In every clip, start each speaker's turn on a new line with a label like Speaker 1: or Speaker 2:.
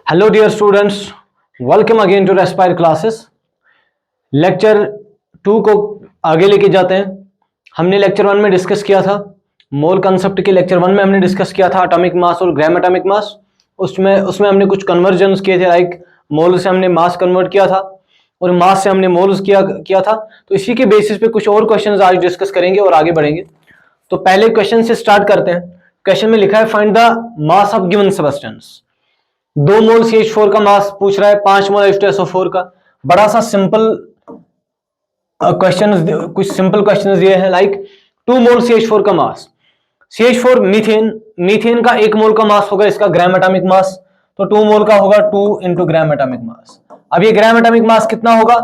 Speaker 1: Hello dear students, welcome again to Aspire classes. Lecture 2 को आगे लेके जाते हैं। हमने लेक्चर 1 में डिस्कस किया था मोल कंसेप्ट के। लेक्चर 1 में हमने डिस्कस किया था एटॉमिक मास और ग्राम एटॉमिक मास। उसमें हमने कुछ कन्वर्जन्स किए थे, लाइक मोल से हमने मास कन्वर्ट किया था और मास से हमने मोल्स किया था। तो इसी के बेसिस पे कुछ और क्वेश्चंस आज डिस्कस करेंगे और आगे बढ़ेंगे। तो पहले क्वेश्चन से स्टार्ट करते हैं। क्वेश्चन में लिखा है find the mass of given substance. 2 mole CH4 का मास पूछ रहा है, 5 मोल H2SO4 का। बड़ा सा सिंपल क्वेश्चन, कुछ सिंपल क्वेश्चन दिए हैं, लाइक 2 मोल CH4 का मास। CH4 मीथेन का 1 मोल का मास होगा, इसका ग्राम एटॉमिक मास। तो 2 मोल का होगा 2 इंटू ग्राम एटॉमिक मास। अब ये ग्राम एटॉमिक मास कितना होगा,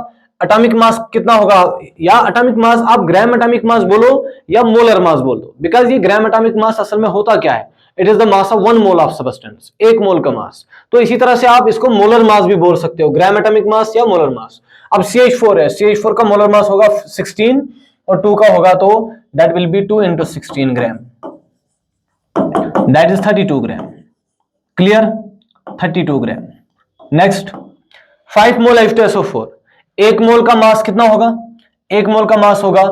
Speaker 1: एटॉमिक मास कितना होगा, या एटॉमिक मास आप ग्राम एटॉमिक मास बोलो या मोलर मास बोलो, बिकॉज ये ग्राम एटॉमिक मास असल में होता क्या है, it is the mass of 1 mole of substance, 1 मोल का मास। तो इसी तरह से आप इसको मोलर मास भी बोल सकते हो, ग्राम एटॉमिक मास या मोलर मास। अब CH4 है, CH4 का मोलर मास होगा 16 और 2 का होगा, तो that will B 2 into 16 gram, that is 32 gram. Clear, 32 gram. Next 5 mole H2SO4, 1 मोल का मास कितना होगा, 1 मोल का मास होगा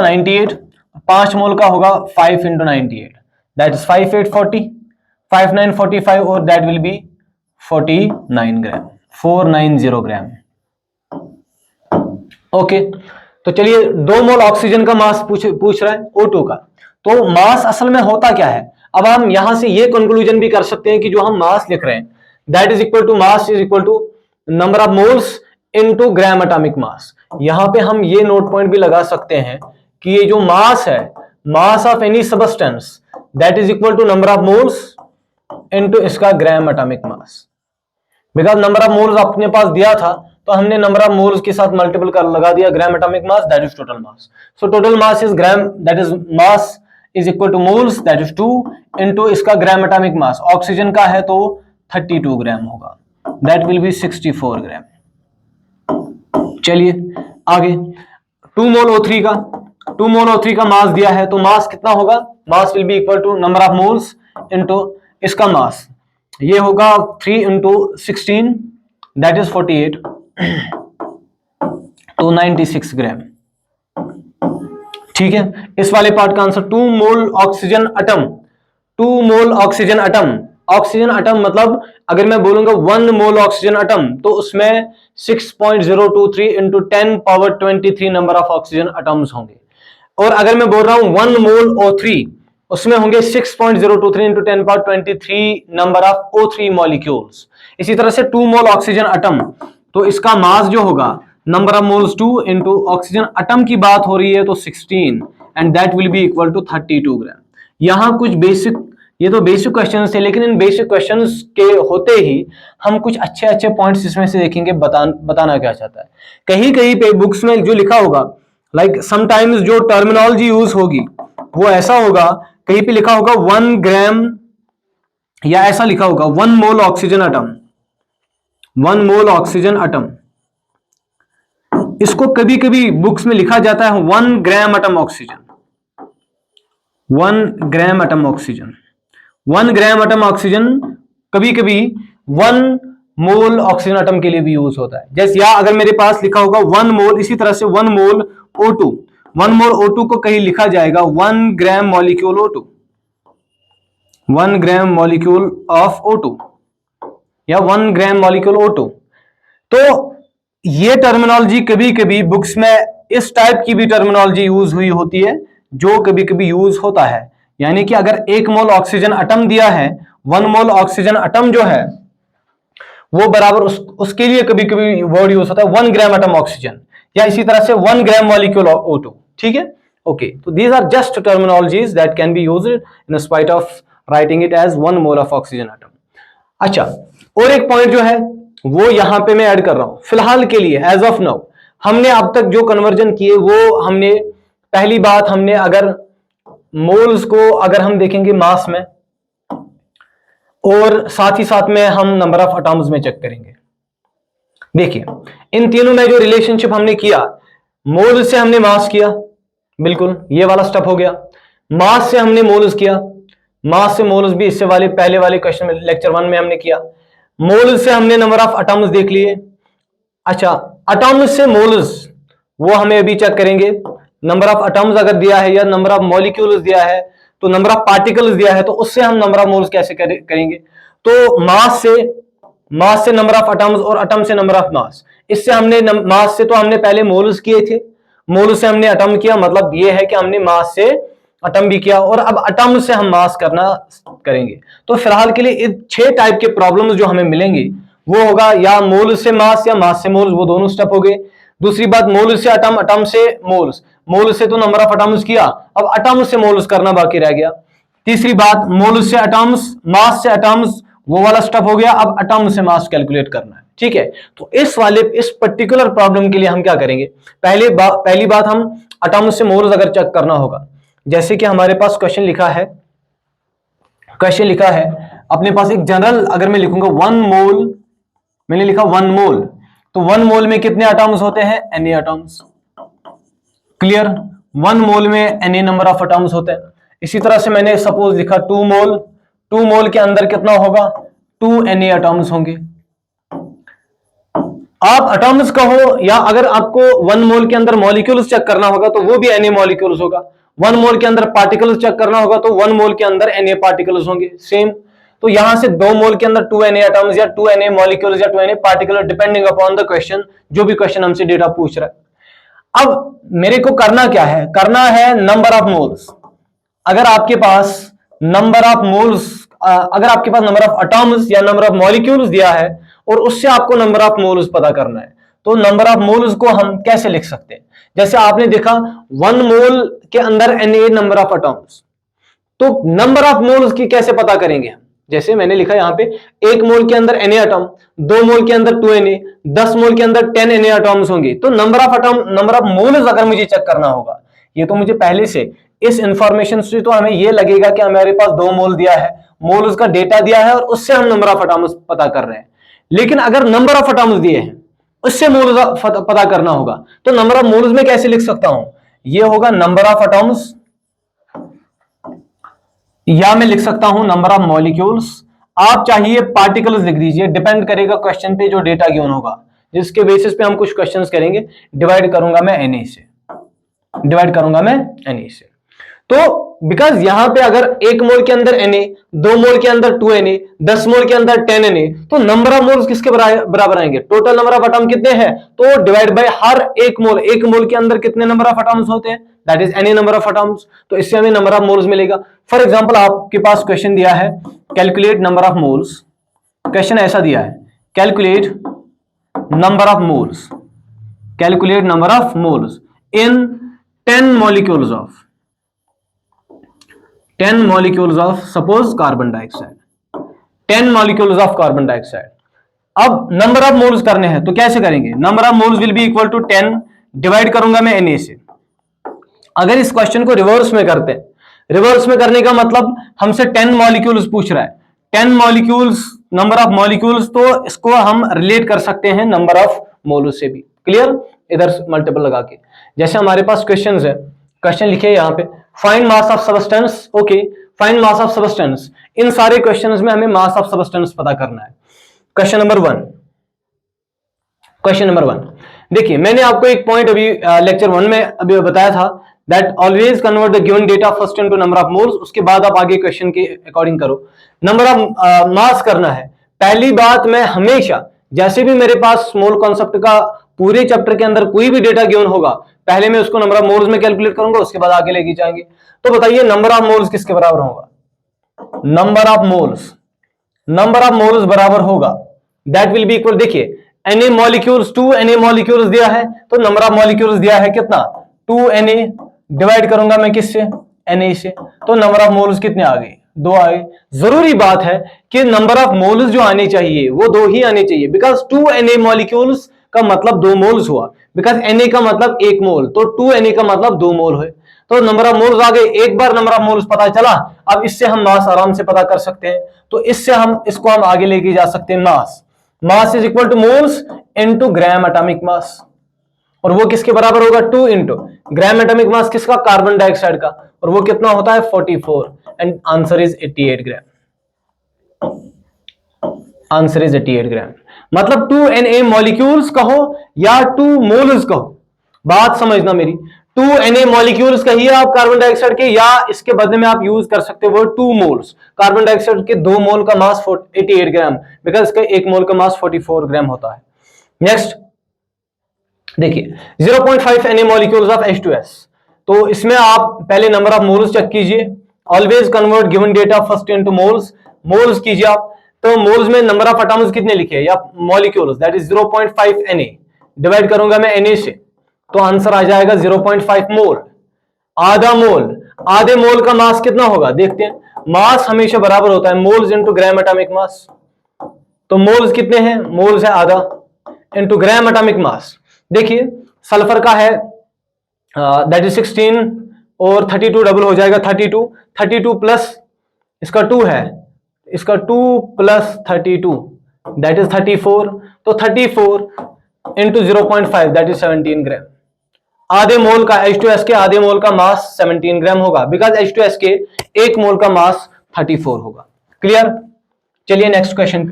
Speaker 1: 98, 5 मोल का होगा 5 इंटू 98, दैट इज 5 8 40, 5 9 45 और that will B 49 gram, 490 gram. Okay, तो चलिए 2 मोल ऑक्सीजन का मास पूछ रहा है O2 का। तो मास असल में होता क्या है, अब हम यहां से ये कंक्लूजन भी कर सकते हैं कि जो हम मास लिख रहे हैं that is equal to mass is equal to number of moles into gram atomic mass. यहां पे हम ये नोट पॉइंट भी लगा सकते हैं कि ये जो मास है, mass of any substance that is equal to number of moles into इसका gram atomic mass. Because number of moles अपने पास दिया था, तो हमने नंबर ऑफ मोल्स के साथ मल्टीपल कर लगा दिया ग्राम atomic mass, that is total mass. So total mass is gram, that is mass is equal two moles, that is 2 into इसका ग्राम एटॉमिक मास। ऑक्सीजन का है तो 32 ग्राम होगा, दैट विल बी 64 ग्राम। चलिए आगे 2 मोल O3 का मास दिया है, तो मास कितना होगा, mass will be equal to number of moles into इसका मास। ये होगा 3 इंटू 16, दैट इज 48, तो 96 ग्राम। ठीक है, इस वाले पार्ट का आंसर 2 मोल ऑक्सीजन एटम। 2 मोल ऑक्सीजन एटम, ऑक्सीजन एटम मतलब अगर मैं बोलूंगा 1 मोल ऑक्सीजन एटम, तो उसमें 6.023 into 10 power 23 number of oxygen atoms होंगे। और अगर मैं बोल रहा हूं 1 मोल O3, उसमें होंगे 6.023 into 10 power 23 number of O3 molecules. इसी तरह से 2 मोल ऑक्सीजन एटम, तो इसका मास जो होगा number of moles 2 into oxygen atom की बात हो रही है तो 16, and that will be equal to 32 gram. यहां कुछ बेसिक, ये तो बेसिक क्वेश्चंस थे, लेकिन इन बेसिक क्वेश्चंस के होते ही हम कुछ अच्छे अच्छे पॉइंट्स इसमें से देखेंगे। बताना क्या चाहता है, कहीं कहीं पे बुक्स में जो लिखा होगा, लाइक समटाइम्स जो टर्मिनोलॉजी यूज होगी वो ऐसा होगा, कहीं पे लिखा होगा 1 ग्राम, या ऐसा लिखा होगा 1 मोल ऑक्सीजन एटम, 1 मोल ऑक्सीजन एटम। इसको कभी कभी बुक्स में लिखा जाता है 1 gram atom oxygen, 1 gram atom oxygen. 1 gram atom oxygen कभी कभी 1 मोल ऑक्सीजन एटम के लिए भी यूज होता है। जैसे या अगर मेरे पास लिखा होगा 1 मोल, इसी तरह से 1 मोल O2, 1 मोल O2 को कहीं लिखा जाएगा 1 gram molecule O2, 1 gram molecule of O2 या 1 ग्राम मॉलिक्यूल O2। तो ये टर्मिनोलॉजी कभी कभी बुक्स में इस टाइप की भी टर्मिनोलॉजी यूज हुई होती है, जो कभी कभी यूज होता है। यानी कि अगर 1 मोल ऑक्सीजन एटम दिया है, 1 मोल ऑक्सीजन एटम जो है वो बराबर उसके लिए कभी कभी वर्ड यूज होता है 1 ग्राम एटम ऑक्सीजन, या इसी तरह से 1 ग्राम मॉलिक्यूल O2। ठीक है, ओके, तो these are just terminologies that can be used in spite of writing it as 1 mole of oxygen atom. अच्छा, और एक पॉइंट जो है वो यहां पे मैं ऐड कर रहा हूं फिलहाल के लिए, एज ऑफ नाउ। हमने अब तक जो कन्वर्जन किए वो हमने, पहली बात हमने अगर मोल्स को अगर हम देखेंगे मास में, और साथ ही साथ में हम नंबर ऑफ एटम्स में चेक करेंगे। देखिए इन तीनों में जो रिलेशनशिप हमने किया, मोल से हमने मास किया, बिल्कुल ये वाला स्टेप हो गया। मास से हमने मोल्स किया, मास से मोल्स भी इससे वाले पहले वाले क्वेश्चन में लेक्चर 1 में हमने किया। मोल्स से हमने नंबर ऑफ एटम्स देख लिए। अच्छा, एटम्स से मोल्स वो हमें अभी चेक करेंगे। नंबर ऑफ एटम्स अगर दिया है या नंबर ऑफ मॉलिक्यूल्स दिया है, तो नंबर ऑफ पार्टिकल्स दिया है, तो उससे हम नंबर ऑफ मोल्स कैसे करेंगे। तो मास से नंबर ऑफ एटम्स और एटम से नंबर ऑफ मास। इससे हमने मास से तो हमने पहले मोल्स किए थे, मोल से हमने एटम किया, मतलब ये है कि हमने मास से एटम भी किया, और अब एटम से हम मास करेंगे। तो फिलहाल के लिए 6 टाइप के प्रॉब्लम्स जो हमें मिलेंगे वो होगा या मोल से मास या मास से मोल्स, वो दोनों स्टेप हो गए। दूसरी बात, मोल से एटम, एटम से मोल्स, मोल से तो नंबर ऑफ एटम्स किया, अब एटम से मोल्स करना बाकी रह गया। तीसरी बात, मोल से एटम्स, मास से एटम्स, वो वाला स्टेप हो गया, अब एटम से मास कैलकुलेट करना है। ठीक है, तो इस पर्टिकुलर प्रॉब्लम के लिए हम क्या करेंगे, पहली बात हम एटम से मोल्स अगर चेक करना होगा, जैसे कि हमारे पास क्वेश्चन लिखा है अपने पास एक जनरल, अगर मैं लिखूंगा 1 मोल, मैंने लिखा 1 मोल, तो 1 मोल में कितने एटम्स होते हैं, Na एटम्स। क्लियर, 1 मोल में Na नंबर ऑफ एटम्स होते हैं। इसी तरह से मैंने सपोज लिखा 2 मोल, 2 मोल के अंदर कितना होगा, 2 Na एटम्स होंगे। आप एटम्स कहो या अगर आपको 1 मोल के अंदर मॉलिक्यूल्स चेक करना होगा तो वो भी Na मॉलिक्यूल्स होगा। 1 मोल के अंदर पार्टिकल्स चेक करना होगा तो 1 मोल के अंदर Na पार्टिकल्स होंगे, सेम। तो यहां से 2 मोल के अंदर 2 Na एटम्स या 2 Na मॉलिक्यूल्स या 2 Na particle, depending upon the question, जो भी क्वेश्चन हमसे डेटा पूछ रहा है। अब मेरे को करना क्या है, करना है नंबर ऑफ मोल्स। अगर आपके पास नंबर ऑफ मोल्स, अगर आपके पास नंबर ऑफ एटम्स या नंबर ऑफ मॉलिक्यूल्स दिया है और उससे आपको नंबर ऑफ मोल्स पता करना है, तो नंबर ऑफ मोल्स को हम कैसे लिख सकते हैं। जैसे आपने देखा 1 मोल के अंदर Na नंबर ऑफ एटम्स, तो नंबर ऑफ मोल्स की कैसे पता करेंगे हम। जैसे मैंने लिखा यहां पे 1 मोल के अंदर Na एटम, 2 मोल के अंदर 2 Na, 10 मोल के अंदर 10 Na एटम्स होंगे। तो number of atom, number of moles अगर मुझे चेक करना होगा, ये तो मुझे पहले से इस इंफॉर्मेशन से तो हमें ये लगेगा कि हमारे पास 2 मोल दिया है, मोल्स का डेटा दिया है और उससे हम नंबर ऑफ एटम्स पता कर रहे हैं। लेकिन अगर नंबर ऑफ एटम्स दिए हैं, उससे मोल्स पता करना होगा, तो नंबर ऑफ मोल्स में कैसे लिख सकता हूं, ये होगा नंबर ऑफ एटम्स, या मैं लिख सकता हूं नंबर ऑफ मॉलिक्यूल्स। आप चाहिए पार्टिकल्स लिख दीजिए, डिपेंड करेगा क्वेश्चन पे जो डेटा गिवन होगा, जिसके बेसिस पे हम कुछ क्वेश्चंस करेंगे। डिवाइड करूंगा मैं Na से। तो बिकॉज यहां पे अगर 1 मोल के अंदर Na, 2 मोल के अंदर 2 Na, 10 मोल के अंदर 10 Na, तो नंबर ऑफ मोल्स किसके बराबर आएंगे, टोटल नंबर ऑफ एटम कितने हैं, तो डिवाइड बाय हर 1 मोल के अंदर कितने नंबर ऑफ एटम्स होते हैं, that is Na number of atoms. तो इससे हमें नंबर ऑफ मोल्स मिलेगा। फॉर एग्जांपल आपके पास क्वेश्चन दिया है calculate number of moles, question ऐसा दिया है calculate number of moles, calculate number of moles in 10 molecules of suppose carbon dioxide, 10 molecules of carbon dioxide. अब नंबर ऑफ मोल्स करने हैं तो कैसे करेंगे, number of moles will be equal to 10, divide करूंगा मैं Na से। अगर इस क्वेश्चन को रिवर्स में करते हैं, रिवर्स में करने का मतलब हमसे 10 मॉलिक्यूल्स पूछ रहा है, 10 मॉलिक्यूल्स, नंबर ऑफ मॉलिक्यूल्स, तो इसको हम रिलेट कर सकते हैं नंबर ऑफ मोल्स से भी। क्लियर, इधर मल्टीपल लगा के, जैसे हमारे पास क्वेश्चन है, क्वेश्चन लिखे यहाँ पे find mass of substance. Okay, find mass of substance, इन सारे क्वेश्चंस में हमें मास ऑफ सबस्टेंस पता करना है। क्वेश्चन नंबर 1, देखिए मैंने आपको एक पॉइंट अभी लेक्चर 1 में अभी बताया था, that always convert the given data first into number of moles, उसके बाद आप आगे क्वेश्चन के अकॉर्डिंग करो। नंबर ऑफ मास करना है, पहली बात मैं हमेशा, जैसे भी मेरे पास स्मॉल कॉन्सेप्ट का पूरे चैप्टर के अंदर कोई भी डेटा गिवन होगा, पहले मैं उसको नंबर ऑफ मोल्स में कैलकुलेट करूंगा, उसके बाद आगे लेके जाएंगे। तो बताइए नंबर ऑफ मोल्स किसके बराबर होगा, नंबर ऑफ मोल्स बराबर होगा, दैट विल बी इक्वल, देखिए Na मॉलिक्यूल्स, 2 Na मॉलिक्यूल्स दिया है, तो नंबर ऑफ मॉलिक्यूल्स दिया है कितना, 2 Na, डिवाइड करूंगा मैं किससे, Na से, तो नंबर ऑफ मोल्स कितने आ गए, 2 आ गए। जरूरी बात है कि नंबर ऑफ मोल्स जो आने चाहिए वो 2 ही आने चाहिए, बिकॉज 2 Na मॉलिक्यूल्स का मतलब 2 मोल्स हुआ, बिकॉज Na का मतलब 1 मोल, तो 2 Na का मतलब 2 मोल है, तो नंबर ऑफ मोल्स आ गए। एक बार नंबर ऑफ मोल्स पता चला, अब इससे हम मास आराम से पता कर सकते हैं, तो इससे हम इसको हम आगे लेके जा सकते हैं। मास is equal two moles into gram atomic मास, और वो किसके बराबर होगा, 2 इंटू ग्राम एटॉमिक मास किसका, कार्बन डाइऑक्साइड का, और वो कितना होता है 44। And answer is 88 gram. Answer is 88 ग्राम। मतलब 2 Na मॉलिक्यूल्स कहो या 2 मोल्स कहो, बात समझना मेरी। 2 Na मॉलिक्यूल्स कहिए आप कार्बन डाइऑक्साइड के, या इसके बदले में आप यूज कर सकते हो 2 मोल्स। कार्बन डाइऑक्साइड के 2 मोल का मास 88 ग्राम, बिकॉज इसका 1 मोल का मास 44 ग्राम होता है। नेक्स्ट देखिए 0.5 Na मॉलिक्यूल्स ऑफ H2S। तो इसमें आप पहले नंबर ऑफ मोल्स चेक कीजिए। Always convert given data first into moles. Moles कीजिए आप, तो मोल्स में नंबर ऑफ एटम्स कितने लिखे या molecules, that is 0.5 Na। Divide करूंगा मैं Na से, तो आंसर आ जाएगा 0.5 मोल। आधा मोल, आधे मोल का मास कितना होगा देखते हैं। मास हमेशा बराबर होता है मोल्स इनटू ग्राम एटॉमिक मास। तो मोल्स कितने हैं, मोल्स है आधा इनटू ग्राम एटॉमिक मास। देखिए सल्फर का है दैट इज 16 और 32 डबल हो जाएगा 32 प्लस इसका 2 है, इसका 2 प्लस 32 दैट इज 34। तो 34 इंटू 0.5 दैट इज 17 ग्राम। आधे मोल का H2S के आधे मोल का मास 17 ग्राम होगा, बिकॉज H2S के 1 मोल का मास 34 होगा। क्लियर। चलिए नेक्स्ट क्वेश्चन।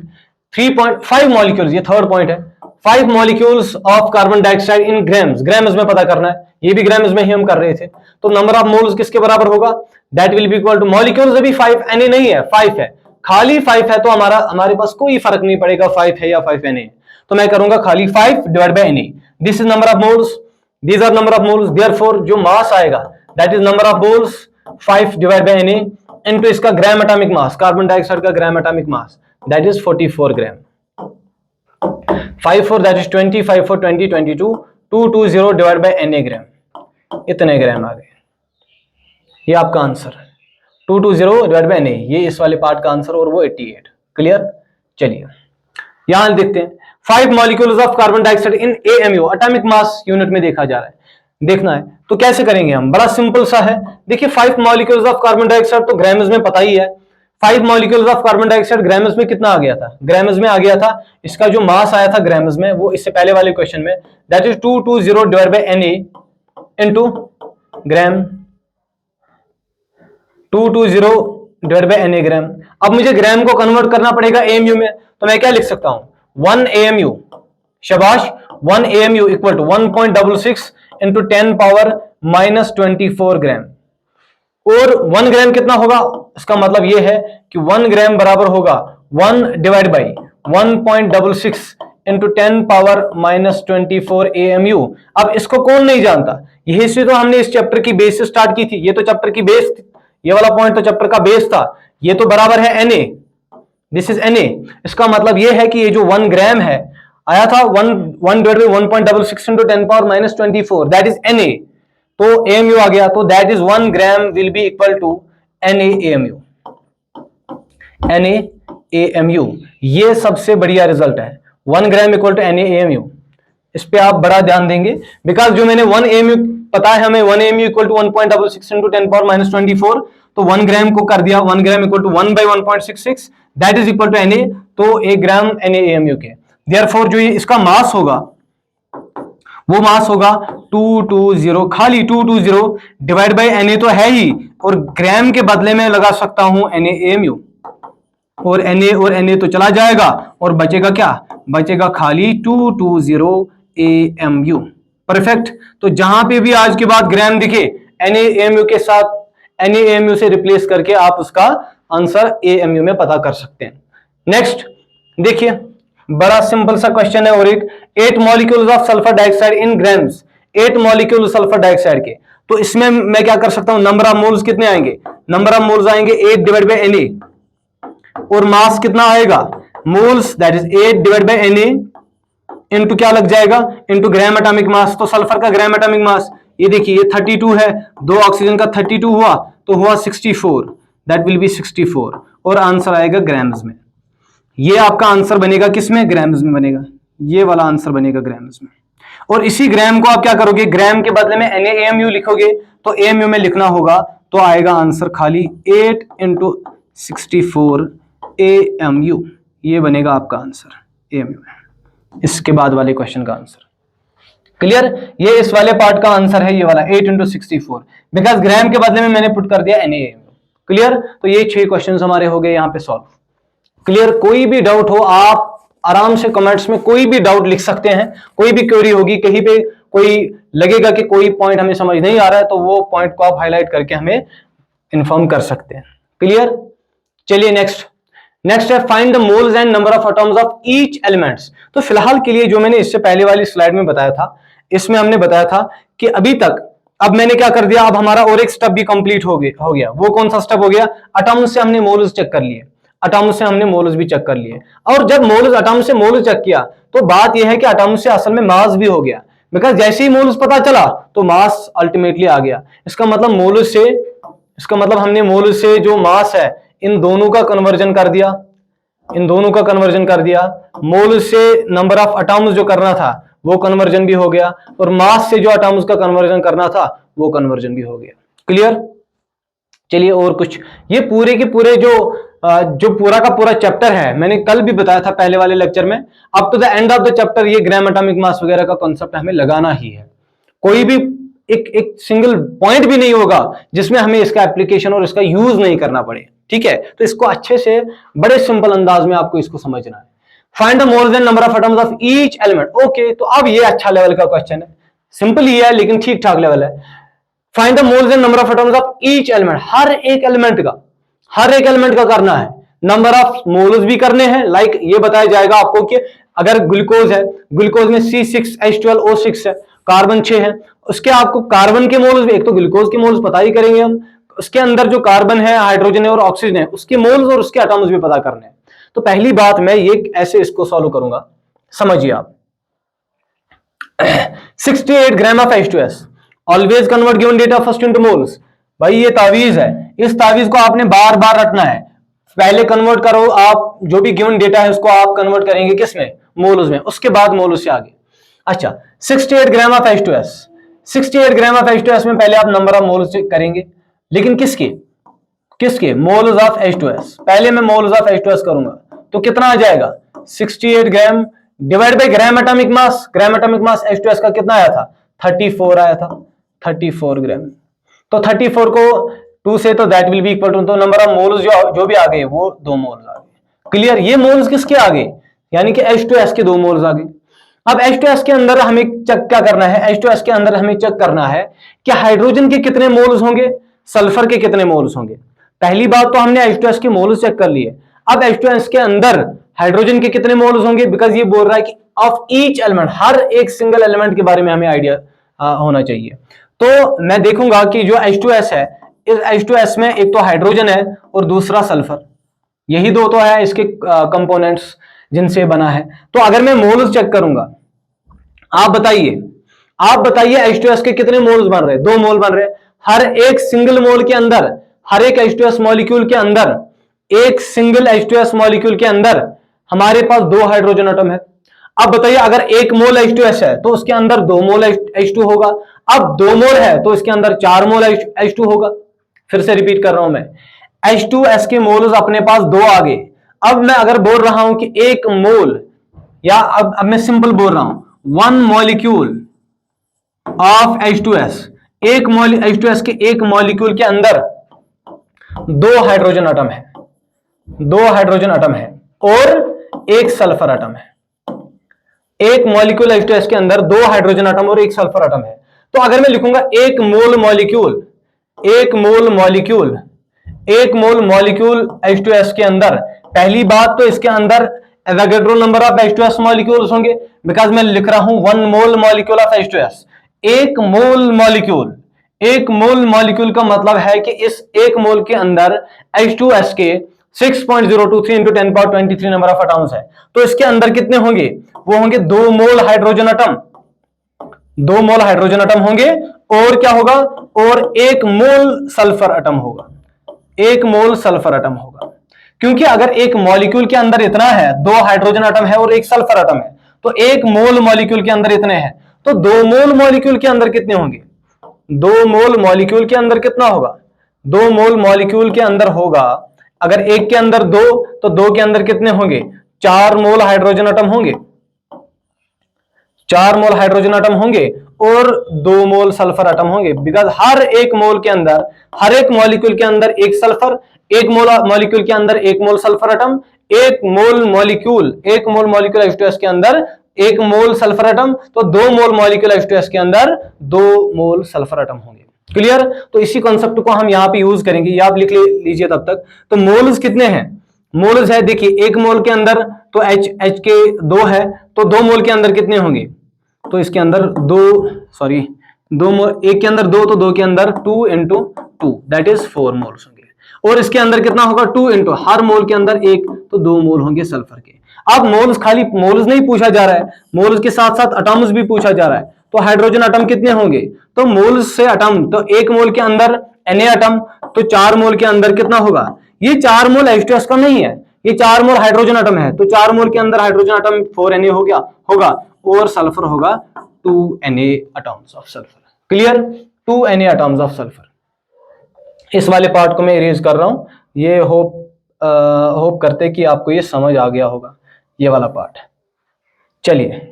Speaker 1: 3.5 मॉलिक्यूल्स, ये थर्ड पॉइंट है। 5 molecules of carbon dioxide in grams, grams में पता करना है, ये भी ग्राम्स में ही हम कर रहे थे। तो नंबर ऑफ मोल्स किसके बराबर होगा, that will be equal to, molecules अभी 5 Na नहीं है, 5 है, खाली 5 है, तो हमारे पास कोई फर्क नहीं पड़ेगा 5 है या 5 Na। तो मैं करूंगा खाली 5 divide by Na। This is number of moles, these are number of moles, therefore जो मास आएगा that is number of moles 5 divided by Na into इसका gram atomic mass, carbon dioxide का gram atomic mass that is 44 gram. 5 4 that is 20, 5 4 20, 22, 220 divided by Na ग्राम, इतने ग्राम आ गए। ये आपका answer 220 divided by Na, ये इस वाले पार्ट का आंसर, और वो 88। क्लियर। चलिए यहां देखते हैं 5 molecules of carbon dioxide in AMU, atomic mass unit में देखा जा रहा है, देखना है। तो कैसे करेंगे हम, बड़ा सिंपल सा है। देखिए 5 मॉलिक्यूल्स ऑफ कार्बन डाइऑक्साइड तो ग्राम्स में पता ही है। 5 molecules of carbon dioxide grams में कितना आ गया था, ग्राम्स में आ गया था। इसका जो मास आया था ग्राम्स में, वो इससे पहले वाले क्वेश्चन में that is 220 divide by Na into gram, 220 divide by Na ग्राम। अब मुझे ग्राम को कन्वर्ट करना पड़ेगा AMU में, तो मैं क्या लिख सकता हूं, 1 AMU, शाबाश, 1 AMU equal to 1.66 into 10 power minus 24 gram. और 1 ग्राम कितना होगा, इसका मतलब यह है कि 1 ग्राम बराबर होगा 1 divide by 1.66 into 10 power minus 24 AMU। अब इसको कौन नहीं जानता, यही से तो हमने इस चैप्टर की बेस से स्टार्ट की थी। ये तो चैप्टर की बेस, ये वाला पॉइंट तो चैप्टर का बेस था। ये तो बराबर है Na, दिस इज Na। इसका मतलब यह है कि ये जो 1 ग्राम है आया था 1 divide by 1.66 into 10 power minus 24, that is Na। तो AMU आ गया, तो that is 1 gram will be equal to NaAMU। NaAMU, ये सबसे बढ़िया रिजल्ट है, 1 ग्राम इक्वल टू NaAMU। इस पे आप बड़ा ध्यान देंगे, बिकॉज जो मैंने 1 AMU पता है हमें, 1 AMU equal to 1.66 into 10 power minus 24, तो 1 ग्राम को कर दिया 1 gram equal to 1 by 1.66 that is equal to Na। तो 1 ग्राम NaAMU के, देयरफॉर जो ये इसका मास होगा वो मास होगा 220, खाली 220 डिवाइड बाई Na तो है ही, और ग्राम के बदले में लगा सकता हूं NaAMU, और Na तो चला जाएगा, और बचेगा क्या, बचेगा खाली 220 AMU। परफेक्ट। तो जहां पे भी आज के बाद ग्राम दिखे NaAMU के साथ, NaAMU से रिप्लेस करके आप उसका आंसर AMU में पता कर सकते हैं। नेक्स्ट देखिए, बड़ा सिंपल सा क्वेश्चन है, और एक 8 molecules of sulphur dioxide in grams, 8 molecule sulphur dioxide के। तो इसमें मैं क्या कर सकता हूं, नंबर ऑफ मोल्स कितने आएंगे, नंबर ऑफ मोल्स आएंगे 8 डिवाइड बाय Na, और मास कितना आएगा, moles that is 8 divide by Na into क्या लग जाएगा, इनटू ग्राम एटॉमिक मास। तो सल्फर का ग्राम एटॉमिक मास ये देखिए, ये 32 है, 2 ऑक्सीजन का 32 हुआ, तो हुआ 64, दैट विल बी 64, और आंसर आएगा ग्राम्स में। ये आपका आंसर बनेगा किसमें, ग्राम्स में बनेगा, ये वाला आंसर बनेगा ग्राम्स में। और इसी ग्राम को आप क्या करोगे, ग्राम के बदले में NaAMU लिखोगे, तो AMU में लिखना होगा, तो आएगा आंसर खाली 8 इंटू 64 AMU, ये बनेगा आपका आंसर AMU में, इसके बाद वाले क्वेश्चन का आंसर। क्लियर। ये इस वाले पार्ट का आंसर है, ये वाला 8 इंटू 64, बिकॉज ग्राम के बदले में मैंने पुट कर दिया NaAMU। क्लियर? तो ये 6 क्वेश्चन हमारे हो गए यहां पे सॉल्व। क्लियर? कोई भी डाउट हो आप आराम से कमेंट्स में कोई भी डाउट लिख सकते हैं, कोई भी क्वेरी होगी, कहीं पे कोई लगेगा कि कोई पॉइंट हमें समझ नहीं आ रहा है तो वो पॉइंट को आप हाईलाइट करके हमें इंफॉर्म कर सकते हैं। क्लियर? चलिए नेक्स्ट है find the moles and number of atoms of each elements. तो फिलहाल के लिए जो मैंने इससे पहले वाली स्लाइड में बताया था, इसमें हमने बताया था कि अभी तक अब मैंने क्या कर दिया, अब हमारा और एक स्टेप भी कंप्लीट हो गया। वो कौन सा स्टेप हो गया? एटम्स से हमने मोल्स चेक कर लिए, एटम्स से हमने मोल्स भी चेक कर लिए। और जब मोल्स एटम्स से मोल्स चेक किया तो बात यह है कि एटम्स से असल में मास भी हो गया, बिकॉज जैसे ही मोल्स पता चला तो मास अल्टीमेटली आ गया। इसका मतलब हमने मोल्स से जो मास है इन दोनों का कन्वर्जन कर दिया, मोल से नंबर ऑफ एटम्स जो करना था वो कन्वर्जन भी हो गया, और मास से जो एटम्स का कन्वर्जन करना था वो कन्वर्जन भी हो गया। क्लियर? चलिए और कुछ, ये पूरे के पूरे जो पूरा का पूरा चैप्टर है, मैंने कल भी बताया था पहले वाले लेक्चर में, up to the end of the chapter ये ग्राम एटॉमिक मास वगैरह का कॉन्सेप्ट हमें लगाना ही है। कोई भी एक सिंगल पॉइंट भी नहीं होगा जिसमें हमें इसका एप्लीकेशन और इसका यूज नहीं करना पड़े। ठीक है? तो इसको अच्छे से बड़े सिंपल अंदाज में आपको इसको समझना है। Find the moles and number of atoms of each element. Okay, तो अब ये अच्छा लेवल का क्वेश्चन है, सिंपल ही है लेकिन ठीक ठाक लेवल है। Find the moles and number of atoms of each element. हर एक एलिमेंट का करना है, नंबर ऑफ मोल्स भी करने हैं। लाइक ये बताया जाएगा आपको कि अगर ग्लूकोज है, ग्लूकोज में C6H12O6 है, कार्बन 6 है, उसके आपको कार्बन के मोल्स, एक तो ग्लूकोज के मोल्स पता ही करेंगे हम, उसके अंदर जो कार्बन है, हाइड्रोजन है और ऑक्सीजन है, उसके मोल्स और उसके एटम्स भी पता करने हैं। तो पहली बात मैं ये ऐसे इसको सॉल्व करूंगा, समझिए आप। 68 gram of H2S, always convert given data first into moles. भाई ये तावीज है, इस तावीज को आपने बार बार रटना है। पहले कन्वर्ट करो आप, जो भी गिवन डेटा है उसको आप कन्वर्ट करेंगे किसमें? मोल्स में, उसके बाद मोल्स से आगे। अच्छा, 68 gram of H2S, 68 gram of H2S में पहले आप नंबर ऑफ मोल्स करेंगे, लेकिन किसके? Moles of H2S। पहले मैं मोल्स ऑफ H2S करूंगा तो कितना आ जाएगा? 68 gram divide by gram atomic mass. Gram atomic mass H2S का कितना आया था? 34 आया था, 34 ग्राम। तो 34 को 2 से तो that will be equal to, तो नंबर ऑफ मोल्स जो भी आ गए वो 2 मोल्स आ गए। क्लियर? ये मोल्स किसके आ गए? यानी कि H2S के 2 मोल्स आ गए। अब H2S के अंदर हमें चेक क्या करना है? H2S के अंदर हमें चेक करना है कि हाइड्रोजन के कितने मोल्स होंगे, सल्फर के कितने मोल्स होंगे। पहली बात तो हमने H2S के मोल्स चेक कर लिए। अब H2S के अंदर हाइड्रोजन के कितने मोल्स होंगे, बिकॉज ये बोल रहा है कि ऑफ ईच एलिमेंट, हर एक सिंगल एलिमेंट के बारे में हमें आइडिया होना चाहिए। तो मैं देखूंगा कि जो H2S है, इस H2S में एक तो हाइड्रोजन है और दूसरा सल्फर, यही दो तो है इसके कंपोनेंट्स जिनसे बना है। तो अगर मैं मोल्स चेक करूंगा, आप बताइए H2S के कितने मोल्स बन रहे? 2 मोल बन रहे। हर एक सिंगल मोल के अंदर, हर एक H2S मॉलिक्यूल के अंदर, एक सिंगल H2S मॉलिक्यूल के अंदर हमारे पास 2 हाइड्रोजन एटम है। अब बताइए अगर 1 मोल H2S है तो उसके अंदर 2 मोल H2 होगा। अब 2 मोल है तो इसके अंदर 4 मोल H2 होगा। फिर से रिपीट कर रहा हूं मैं, H2S के मोल्स अपने पास 2 आ गए। अब मैं अगर बोल रहा हूं कि 1 मोल, या अब मैं सिंपल बोल रहा हूं, 1 मॉलिक्यूल ऑफ H2S, H2S के एक मॉलिक्यूल के अंदर 2 हाइड्रोजन एटम है, 2 हाइड्रोजन एटम है और 1 सल्फर एटम है। एक मॉलिक्यूल H2S के अंदर 2 हाइड्रोजन एटम और 1 सल्फर एटम है। तो अगर मैं लिखूंगा 1 मोल मॉलिक्यूल H2S के अंदर, पहली बात तो इसके अंदर Avogadro number of H2S molecules होंगे, बिकॉज मैं लिख रहा हूं 1 मोल मॉलिक्यूल ऑफ H2S। एक मोल मॉलिक्यूल का मतलब है कि इस 1 मोल के अंदर H2S के 6.023 इंटू 10^23 नंबर ऑफ एटम्स है। तो इसके अंदर कितने होंगे? वो होंगे 2 मोल हाइड्रोजन एटम, 2 मोल हाइड्रोजन एटम होंगे, और क्या होगा? और 1 मोल सल्फर एटम होगा, 1 मोल सल्फर एटम होगा। क्योंकि अगर एक मॉलिक्यूल के अंदर इतना है, 2 हाइड्रोजन एटम है और 1 सल्फर एटम है, तो 1 मोल मॉलिक्यूल के अंदर इतने हैं, तो 2 मोल मॉलिक्यूल के अंदर कितने होंगे? 2 मोल मॉलिक्यूल के अंदर कितना होगा? 2 मोल मॉलिक्यूल के अंदर होगा, अगर एक के अंदर 2 तो 2 के अंदर कितने होंगे? 4 मोल हाइड्रोजन एटम होंगे, 4 मोल हाइड्रोजन एटम होंगे और 2 मोल सल्फर एटम होंगे, बिकॉज हर एक मोल के अंदर, हर एक मॉलिक्यूल के अंदर एक सल्फर, एक मोल मॉलिक्यूल के अंदर एक मोल सल्फर एटम, एक मोल मॉलिक्यूल H2S के अंदर एक मोल सल्फर एटम, तो 2 मोल मॉलिक्यूल H2S के अंदर 2 मोल सल्फर एटम होंगे। क्लियर? तो इसी कॉन्सेप्ट को हम यहां पे यूज करेंगे, ये आप लिख लीजिए तब तक। तो मोल्स कितने हैं? मोल्स है, देखिए एक मोल के अंदर तो H के 2 है, तो 2 मोल के अंदर कितने होंगे? तो इसके अंदर 2 मोल, एक के अंदर 2 तो 2 के अंदर 2 इंटू 2 दैट इज 4 मोल्स होंगे। और इसके अंदर कितना होगा? 2 इंटू हर मोल के अंदर 1 तो 2 मोल होंगे सल्फर के। अब मोल्स, खाली मोल्स नहीं पूछा जा रहा है, मोल्स के साथ साथ एटम्स भी पूछा जा रहा है। तो हाइड्रोजन एटम कितने होंगे? तो मोल्स से एटम, तो 1 मोल के अंदर Na एटम, तो 4 मोल के अंदर कितना होगा? ये 4 मोल H2S का नहीं है, ये 4 मोल हाइड्रोजन एटम है, तो 4 मोल के अंदर हाइड्रोजन एटम 4Na हो गया होगा, और सल्फर होगा 2Na atoms of sulphur. Clear? 2Na atoms of sulphur. इस वाले पार्ट को मैं इरेज कर रहा हूं, ये होप करते कि आपको ये समझ आ गया होगा, ये वाला पार्ट। चलिए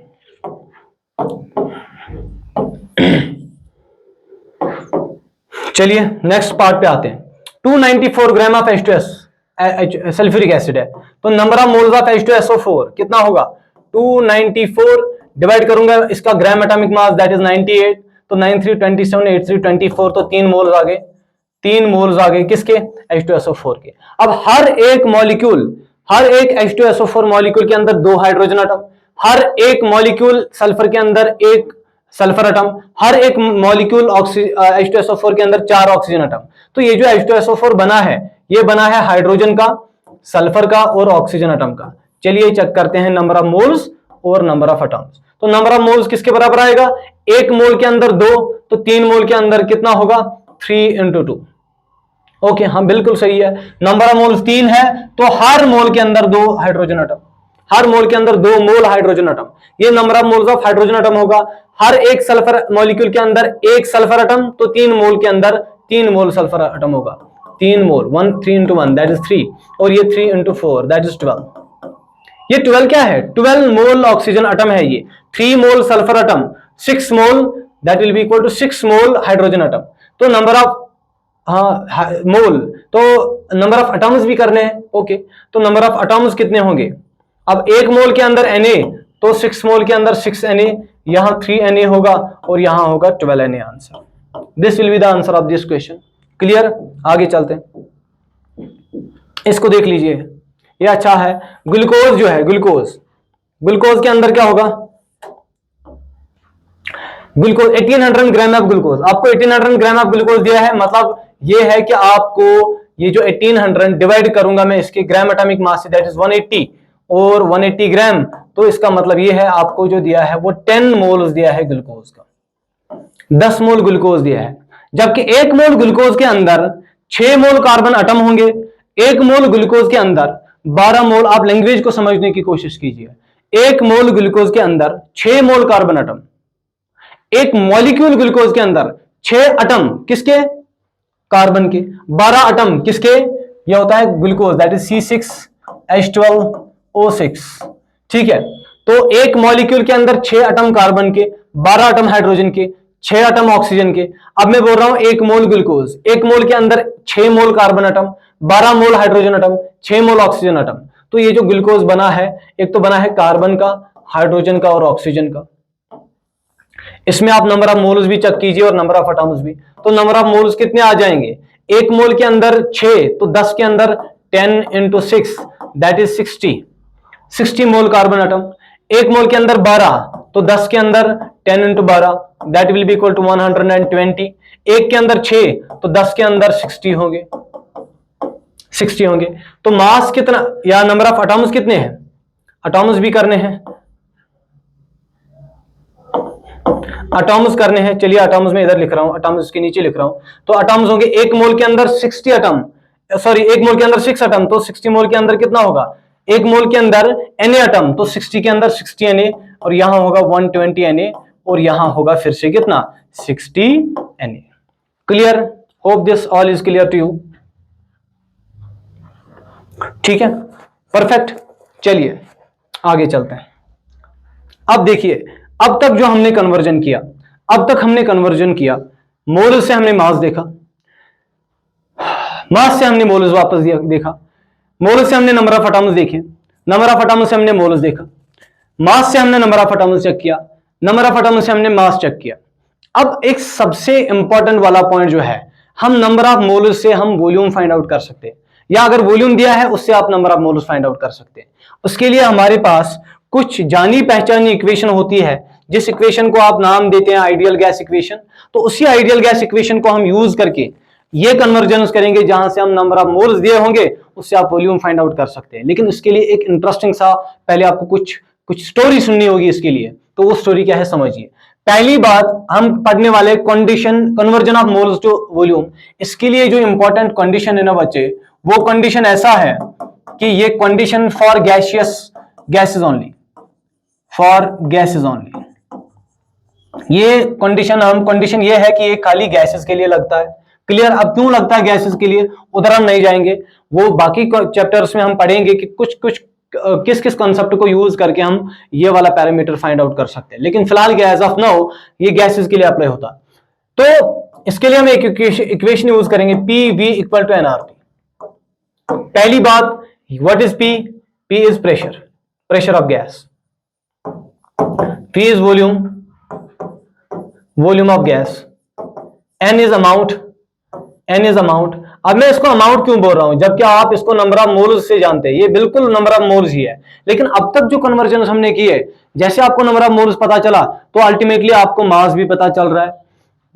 Speaker 1: चलिए नेक्स्ट पार्ट पे आते हैं। 294 gram of H2S sulphuric acid है, तो number of moles of H2SO4 कितना होगा? 294 डिवाइड करूंगा इसका gram atomic mass that is 98, तो 93 27 83 24, तो 3 मोल्स आ गए, 3 मोल्स आ गए किसके? H2SO4 के। अब हर एक मॉलिक्यूल, हर एक H2SO4 मॉलिक्यूल के अंदर 2 हाइड्रोजन एटम, हर एक मॉलिक्यूल सल्फर के अंदर 1 सल्फर एटम, हर एक मॉलिक्यूल H2SO4 के अंदर 4 ऑक्सीजन एटम। तो ये जो H2SO4 बना है, ये बना है हाइड्रोजन का, सल्फर का और ऑक्सीजन एटम का। चलिए चेक करते हैं नंबर ऑफ मोल्स और नंबर ऑफ एटम्स। तो नंबर ऑफ मोल्स किसके बराबर आएगा? 1 मोल के अंदर 2, तो 3 मोल के अंदर कितना होगा? 3 इंटू 2। ओके, हाँ बिल्कुल सही है। नंबर ऑफ मोल्स 3 है, तो हर मोल के अंदर 2 हाइड्रोजन एटम, हर मोल के अंदर 2 मोल हाइड्रोजन एटम, ये number of moles of hydrogen atom होगा। हर एक सल्फर मॉलिक्यूल के अंदर 1 सल्फर एटम, तो 3 मोल के अंदर 3 मोल सल्फर एटम होगा, 3 मोल, 3 इंटू 1 दैट इज 3, और ये 3 इंटू 4 दैट इज 12। ये 12 क्या है? 12 मोल ऑक्सीजन एटम है ये, 3 mole sulphur atom, 6 mole that will be equal to 6 mole hydrogen atom. तो नंबर ऑफ मोल, तो नंबर ऑफ एटम्स भी करने हैं। ओके, तो नंबर ऑफ एटम्स कितने होंगे? अब 1 मोल के अंदर Na, तो 6 मोल के अंदर 6Na, यहां 3Na होगा और यहां होगा 12Na answer. This will be the answer of this question. Clear? आगे चलते हैं, इसको देख लीजिए, ये अच्छा है। ग्लूकोज जो है, ग्लूकोज के अंदर क्या होगा? ग्लूकोज 1800 ग्राम ऑफ ग्लूकोज, आपको 1800 ग्राम ऑफ ग्लूकोज दिया है, मतलब ये है कि आपको ये जो 1800 डिवाइड करूंगा मैं इसके ग्राम atomic mass say that is 180 और 180 ग्राम, तो इसका मतलब ये है आपको जो दिया है वो 10 मोल्स दिया है ग्लूकोज का, 10 मोल ग्लूकोज दिया है। जबकि 1 मोल ग्लूकोज के अंदर 6 मोल कार्बन एटम होंगे, 1 मोल ग्लूकोज के अंदर 12 मोल, आप लैंग्वेज को समझने की कोशिश कीजिए, 1 मोल ग्लूकोज के अंदर 6 मोल कार्बन एटम, एक मॉलिक्यूल ग्लूकोज के अंदर 6 एटम किसके? कार्बन के, 12 एटम किसके? यह होता है ग्लूकोज दैट इज C6H12O6। ठीक है, तो एक मॉलिक्यूल के अंदर 6 एटम कार्बन के, 12 एटम हाइड्रोजन के, 6 एटम ऑक्सीजन के। अब मैं बोल रहा हूं 1 मोल ग्लूकोज, 1 मोल के अंदर 6 मोल कार्बन एटम, 12 मोल हाइड्रोजन एटम, 6 मोल ऑक्सीजन एटम। तो ये जो ग्लूकोज बना है, एक तो बना है कार्बन का, हाइड्रोजन का और ऑक्सीजन का। इसमें आप नंबर ऑफ मोल्स भी चेक कीजिए और नंबर ऑफ एटम्स भी। तो नंबर ऑफ मोल्स कितने आ जाएंगे? 1 मोल के अंदर 6, तो 10 के अंदर 10 into 6 that is 60 mole carbon atom. 1 mole के अंदर 12, तो 10 के अंदर 10 into 12 that will be equal to 120। 1 के अंदर 6, तो 10 के अंदर 60 होंगे, 60 होंगे। तो मास कितना या नंबर ऑफ एटम्स कितने हैं? एटम्स भी करने हैं, एटम्स करने हैं। चलिए एटम्स में इधर लिख रहा हूं, एटम्स के नीचे लिख रहा हूं। तो एटम्स होंगे 1 मोल के अंदर 60 एटम, सॉरी 1 मोल के अंदर 6 एटम, तो 60 मोल के अंदर कितना होगा? 1 मोल के अंदर Na एटम, तो 60 के अंदर 60 Na, और यहां होगा 120 Na, और यहां होगा फिर से कितना? 60 Na। Clear? Hope this all is clear to you. ठीक है, परफेक्ट। चलिए आगे चलते हैं। अब देखिए, अब तक जो हमने कन्वर्जन किया, अब तक हमने कन्वर्जन किया, मोल से हमने मास देखा, मास से हमने मोल्स वापस देखा, मोल्स से हमने नंबर ऑफ एटम्स देखे, नंबर ऑफ एटम्स से हमने मोल्स देखा, मास से हमने नंबर ऑफ एटम्स चेक किया, नंबर ऑफ एटम्स से हमने मास चेक किया। अब एक सबसे इंपॉर्टेंट वाला पॉइंट जो है, हम नंबर ऑफ मोल्स से हम वॉल्यूम फाइंड आउट कर सकते हैं, या अगर वॉल्यूम दिया है उससे आप number of moles find out कर सकते हैं। उसके लिए हमारे पास कुछ जानी पहचानी इक्वेशन होती है, जिस इक्वेशन को आप नाम देते हैं आइडियल गैस इक्वेशन। तो उसी आइडियल गैस इक्वेशन को हम यूज करके ये कन्वर्जन करेंगे, जहां से हम नंबर ऑफ मोल्स दिए होंगे उससे आप वॉल्यूम फाइंड आउट कर सकते हैं। लेकिन इसके लिए एक इंटरेस्टिंग सा पहले आपको कुछ स्टोरी सुननी होगी इसके लिए। तो वो स्टोरी क्या है समझिए। पहली बात हम पढ़ने वाले condition conversion of moles to volume. इसके लिए जो इंपॉर्टेंट कंडीशन है ना बच्चे, वो कंडीशन ऐसा है कि ये condition for gases only, for gases only. ये कंडीशन ये है कि ये खाली गैसेस के लिए लगता है। क्लियर? अब क्यों लगता है गैसेस के लिए, उधर हम नहीं जाएंगे, वो बाकी चैप्टर्स में हम पढ़ेंगे कि कुछ किस किस कॉन्सेप्ट को यूज करके हम ये वाला पैरामीटर फाइंड आउट कर सकते हैं। लेकिन फिलहाल एज ऑफ नाउ ये गैसेस के लिए अप्लाई होता है। तो इसके लिए हम एक इक्वेशन यूज करेंगे, P V equal to NRT. पहली बात, what is P? P is pressure of gas, P is volume of gas, N is amount, N is amount. अब मैं इसको अमाउंट क्यों बोल रहा हूं, जबकि आप इसको नंबर ऑफ मोल्स से जानते हैं, ये बिल्कुल नंबर ऑफ मोल्स ही है। लेकिन अब तक जो कन्वर्जन हमने की है, जैसे आपको नंबर ऑफ मोल्स पता चला तो अल्टीमेटली आपको मास भी पता चल रहा है।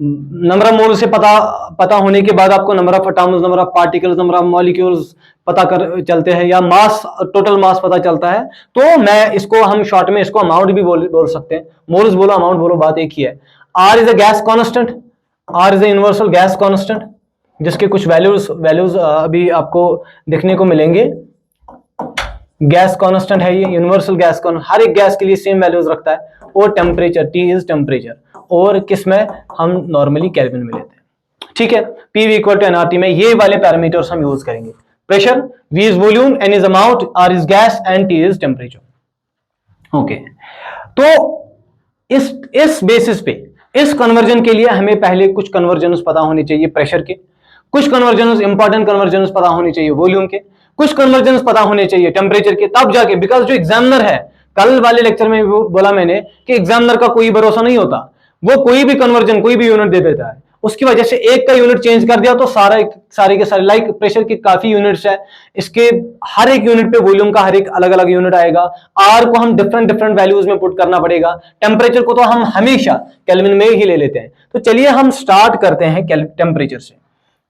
Speaker 1: नंबर ऑफ मोल्स से पता होने के बाद आपको number of atoms, number of particles, number of molecules पता कर चलते हैं, या मास, टोटल मास पता चलता है। तो मैं इसको, हम शॉर्ट में इसको अमाउंट भी बोल सकते हैं। मोल्स बोलो, अमाउंट बोलो, बात एक ही है। R is a gas constant, R is a universal gas constant, जिसके कुछ वैल्यूज अभी आपको देखने को मिलेंगे। गैस कांस्टेंट है ये, यूनिवर्सल गैस कांस्टेंट, हर एक गैस के लिए सेम वैल्यूज रखता है। और टेम्परेचर, टी इज टेम्परेचर, और किस में हम नॉर्मली केल्विन में लेते हैं। ठीक है, P V equal to NRT में ये वाले पैरामीटर्स हम यूज करेंगे। Pressure, V is volume, N is amount, R is gas and T is temperature. Okay, तो इस बेसिस पे, इस कन्वर्जन के लिए हमें पहले कुछ कन्वर्जन पता होने चाहिए प्रेशर के, कुछ कन्वर्जन, इंपॉर्टेंट कन्वर्जन पता होने चाहिए वॉल्यूम के, कुछ कन्वर्जन पता होने चाहिए टेम्परेचर के। तब जाके, बिकॉज जो एग्जामिनर है, कल वाले लेक्चर में बोला मैंने कि एग्जामिनर का कोई भरोसा नहीं होता, वो कोई भी कन्वर्जन, कोई भी यूनिट दे देता है। उसकी वजह से एक का यूनिट चेंज कर दिया तो सारे के सारे, लाइक प्रेशर के काफी यूनिट्स है, इसके हर एक यूनिट पे वॉल्यूम का हर एक अलग अलग यूनिट आएगा। आर को हम डिफरेंट वैल्यूज में पुट करना पड़ेगा। टेम्परेचर को तो हम हमेशा केल्विन में ही ले लेते हैं। तो चलिए हम स्टार्ट करते हैं टेम्परेचर से।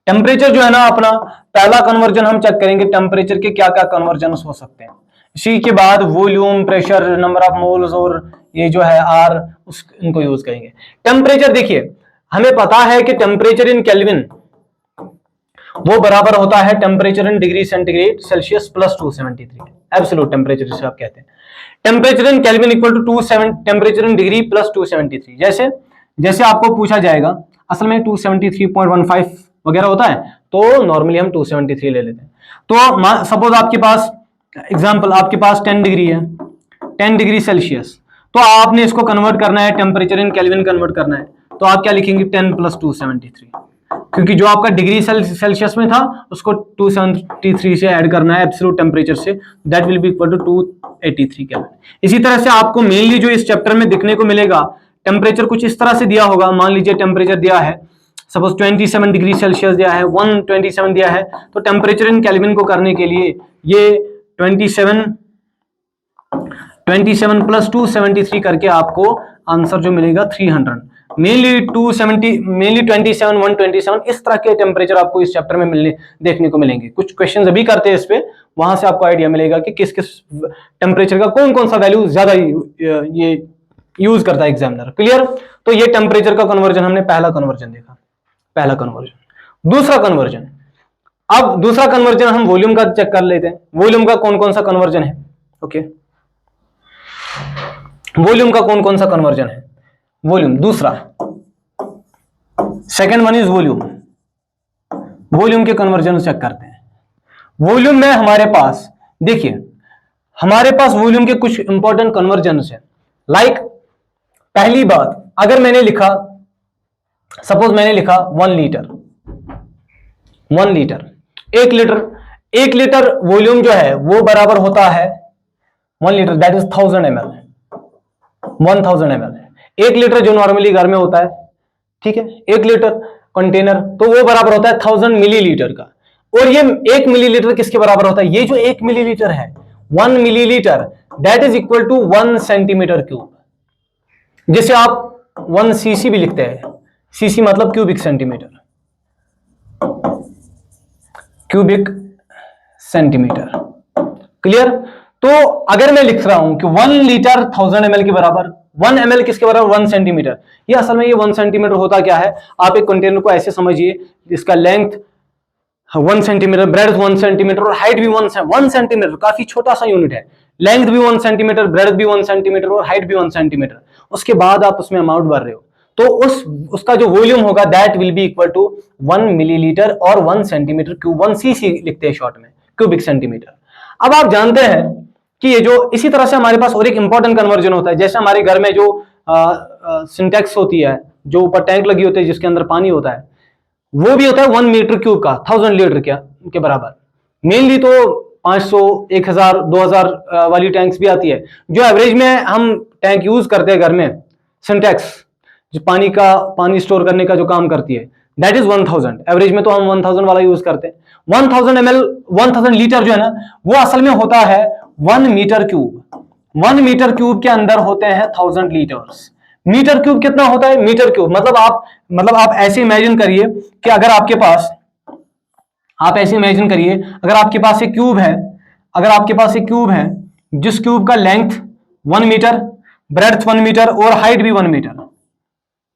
Speaker 1: टेम्परेचर जो है ना, अपना पहला कन्वर्जन हम चेक करेंगे टेम्परेचर के क्या क्या कन्वर्जन हो सकते हैं। इसी के बाद volume, pressure, number of moles और ये जो है आर, इनको यूज करेंगे। टेम्परेचर देखिए, हमें पता है कि टेम्परेचर इन केल्विन वो बराबर होता है temperature in degree centigrade Celsius plus 273, absolute temperature जिसे आप कहते हैं। Temperature in Kelvin equal to temperature in degree plus 273। जैसे आपको पूछा जाएगा, असल में 273.15 वगैरह होता है, तो नॉर्मली हम 273 ले लेते हैं। तो सपोज आपके पास एग्जांपल, आपके पास 10 डिग्री है, 10 डिग्री सेल्सियस, तो आपने इसको कन्वर्ट करना है, टेम्परेचर इन केल्विन कन्वर्ट करना है। तो आप क्या लिखेंगे, 10 प्लस 273, क्योंकि जो आपका डिग्री सेल्सियस में था उसको 273 से ऐड करना है एब्सोल्यूट टेम्परेचर से, that will be equal to 283 Kelvin. इसी तरह से आपको मेनली जो इस चैप्टर में दिखने को मिलेगा, टेम्परेचर कुछ इस तरह से दिया होगा। मान लीजिए टेम्परेचर दिया है, सपोज 27 डिग्री सेल्सियस दिया है, 127 दिया है, तो टेम्परेचर इन केल्विन को करने के लिए ये 27 प्लस 273 करके आपको आंसर जो मिलेगा 300। मेनली 27, 127, इस तरह के टेम्परेचर आपको इस चैप्टर में देखने को मिलेंगे। कुछ क्वेश्चंस अभी करते हैं इस पे, वहां से आपको आइडिया मिलेगा कि किस किस टेम्परेचर का कौन कौन सा वैल्यू ज्यादा ये यूज करता है एग्जामिनर। क्लियर? तो ये टेम्परेचर का कन्वर्जन हमने पहला कन्वर्जन देखा, पहला कन्वर्जन। दूसरा कन्वर्जन, अब दूसरा कन्वर्जन हम वॉल्यूम का चेक कर लेते हैं। वॉल्यूम का कौन कौन सा कन्वर्जन है? ओके, वॉल्यूम का कौन कौन सा कन्वर्जन है? वॉल्यूम दूसरा, second one is volume. Volume के कन्वर्जन चेक करते हैं। वॉल्यूम में हमारे पास, देखिए, हमारे पास वॉल्यूम के कुछ इंपॉर्टेंट कन्वर्जन है, लाइक पहली बात, अगर मैंने लिखा, सपोज मैंने लिखा 1 litre, 1 litre, 1 litre, 1 litre volume जो है वो बराबर होता है 1 litre, that is 1000 ml, 1000 ml। 1 litre जो नॉर्मली घर में होता है, ठीक है, 1 लीटर कंटेनर, तो वो बराबर होता है 1000 मिलीलीटर का। और ये 1 मिलीलीटर किसके बराबर होता है? ये जो 1 मिलीलीटर है, 1 millilitre, that is equal to 1 centimetre cube, जिसे आप 1 सीसी भी लिखते हैं। सीसी मतलब cubic centimetre, cubic centimetre. Clear? तो अगर मैं लिख रहा हूं कि 1 लीटर 1000 ml के बराबर, 1 ml किसके बराबर? 1 सेंटीमीटर। ये असल में ये 1 सेंटीमीटर होता क्या है? आप एक कंटेनर को ऐसे समझिए, इसका लेंथ 1 सेंटीमीटर, ब्रेड 1 सेंटीमीटर और हाइट भी 1 सेंटीमीटर, काफी छोटा सा यूनिट है। लेंथ भी 1 सेंटीमीटर, ब्रेड भी 1 सेंटीमीटर और हाइट भी 1 सेंटीमीटर। उसके बाद आप उसमें अमाउंट भर रहे हो, तो उसका जो वॉल्यूम होगा that will be equal to 1 millilitre और 1 सेंटीमीटर क्यूब, 1 सीसी लिखते हैं शॉर्ट में, क्यूबिक सेंटीमीटर। अब आप जानते हैं कि ये जो, इसी तरह से हमारे पास और एक इंपॉर्टेंट कन्वर्जन होता है। जैसे हमारे घर में जो सिंटेक्स होती है, जो ऊपर टैंक लगी होती है जिसके अंदर पानी होता है, वो भी होता है 1 मीटर क्यूब का, 1000 लीटर के बराबर। मेनली तो 500, 1000, 2000 वाली टैंक्स भी आती है। जो एवरेज में हम टैंक यूज करते हैं घर में, सिंटेक्स, जो पानी स्टोर करने का जो काम करती है, दैट इज 1000। एवरेज में तो हम 1000 वाला यूज करते हैं। 1000 ml, 1000 लीटर जो है ना, वो असल में होता है 1 मीटर क्यूब। 1 मीटर क्यूब के अंदर होते हैं 1000 लीटर्स। मीटर क्यूब कितना होता है? मीटर क्यूब मतलब आप ऐसे इमेजिन करिए कि अगर आपके पास, आप ऐसे इमेजिन करिए अगर आपके पास एक क्यूब है, अगर आपके पास एक क्यूब है जिस क्यूब का लेंथ 1 मीटर, ब्रेड्थ 1 मीटर और हाइट भी 1 मीटर।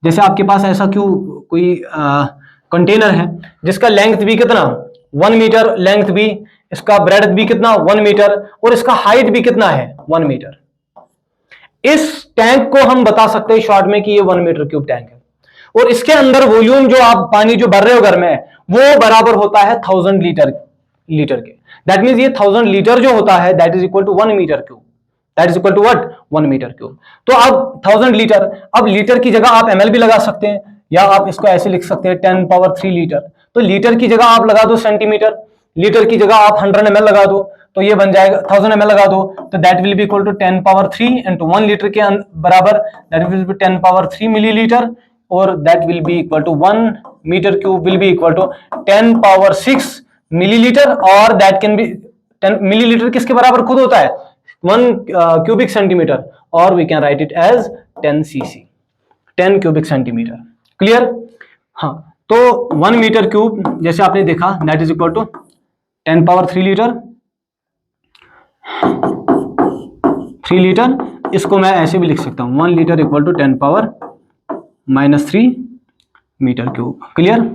Speaker 1: जैसे आपके पास ऐसा कोई कंटेनर है जिसका लेंथ भी कितना, 1 मीटर लेंथ भी, इसका ब्रेड्थ भी कितना, 1 मीटर, और इसका हाइट भी कितना है, 1 मीटर। इस टैंक को हम बता सकते हैं शॉर्ट में कि ये 1 मीटर क्यूब टैंक है, और इसके अंदर वॉल्यूम जो आप पानी जो भर रहे हो घर में, वो बराबर होता है 1000 लीटर के। दैट मींस ये 1000 लीटर जो होता है that is equal to 1 metre cube, that is equal to what, 1 metre cube. तो अब 1000 लीटर, अब लीटर की जगह आप ml भी लगा सकते हैं, या आप इसको ऐसे लिख सकते हैं 10 पावर 3 लीटर। तो लीटर की जगह आप लगा दो सेंटीमीटर, लीटर की जगह आप 100 ml लगा दो, तो ये बन जाएगा 1000 ml लगा दो, तो that will be equal to 10 power 3 into 1 litre के बराबर, that will be 10 power 3 millilitre, और that will be equal to 1 metre cube will be equal to 10 power 6 millilitre, और दैट कैन बी 10 मिलीलीटर किसके बराबर खुद होता है, 1 क्यूबिक सेंटीमीटर, और we can write it as 10 CC, 10 cubic centimetre. Clear? हाँ, तो 1 मीटर क्यूब जैसे आपने देखा that is equal to 10 power 3 litre, 3 litre. इसको मैं ऐसे भी लिख सकता हूं 1 litre equal to 10 power -3 metre cube. Clear?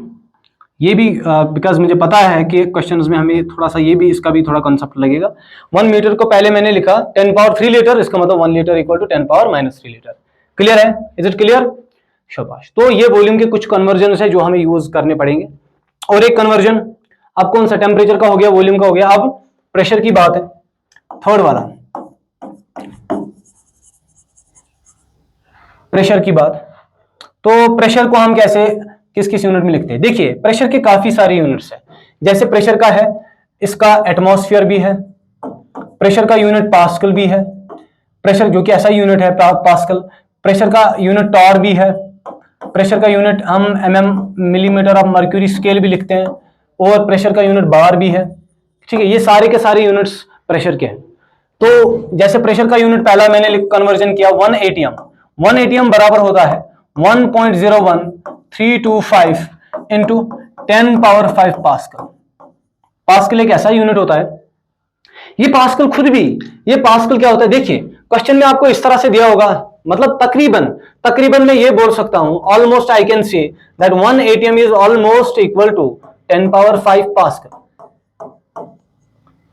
Speaker 1: ये भी बिकॉज मुझे पता है कि क्वेश्चंस में हमें थोड़ा सा ये भी, इसका भी थोड़ा कॉन्सेप्ट लगेगा। 1 मीटर को पहले मैंने लिखा 10 पावर 3 लीटर, इसका मतलब 1 litre equal to 10 power -3 litre. Clear है? Is it clear? शाबाश। तो ये वॉल्यूम के कुछ कन्वर्जन है जो हमें यूज करने पड़ेंगे। और एक कन्वर्जन, अब कौन सा, टेम्परेचर का हो गया, वॉल्यूम का हो गया, अब प्रेशर की बात है, थर्ड वाला, प्रेशर की बात। तो प्रेशर को हम कैसे, किस किस यूनिट में लिखते हैं? देखिए, प्रेशर के काफी सारे यूनिट्स हैं। जैसे प्रेशर का है, इसका एटमॉस्फेयर भी है, प्रेशर का यूनिट पास्कल भी है, प्रेशर जो कि ऐसा यूनिट है पास्कल। प्रेशर का यूनिट टॉर भी है, प्रेशर का यूनिट हम मिलीमीटर ऑफ मर्क्यूरी स्केल भी लिखते हैं, और प्रेशर का यूनिट बार भी है। ठीक है, ये सारे के सारे यूनिट्स प्रेशर के हैं। तो जैसे प्रेशर का यूनिट पहला मैंने कन्वर्जन किया 1 एटीएम, 1 एटीएम बराबर होता है 1.01325 इंटू 10 पावर 5 पास्कल। पास्कल एक ऐसा यूनिट होता है, ये पास्कल खुद भी, ये पास्कल क्या होता है, देखिए क्वेश्चन में आपको इस तरह से दिया होगा, मतलब तकरीबन मैं ये बोल सकता हूं, almost I can say that 1 ATM is almost equal to 10 power 5 pascal,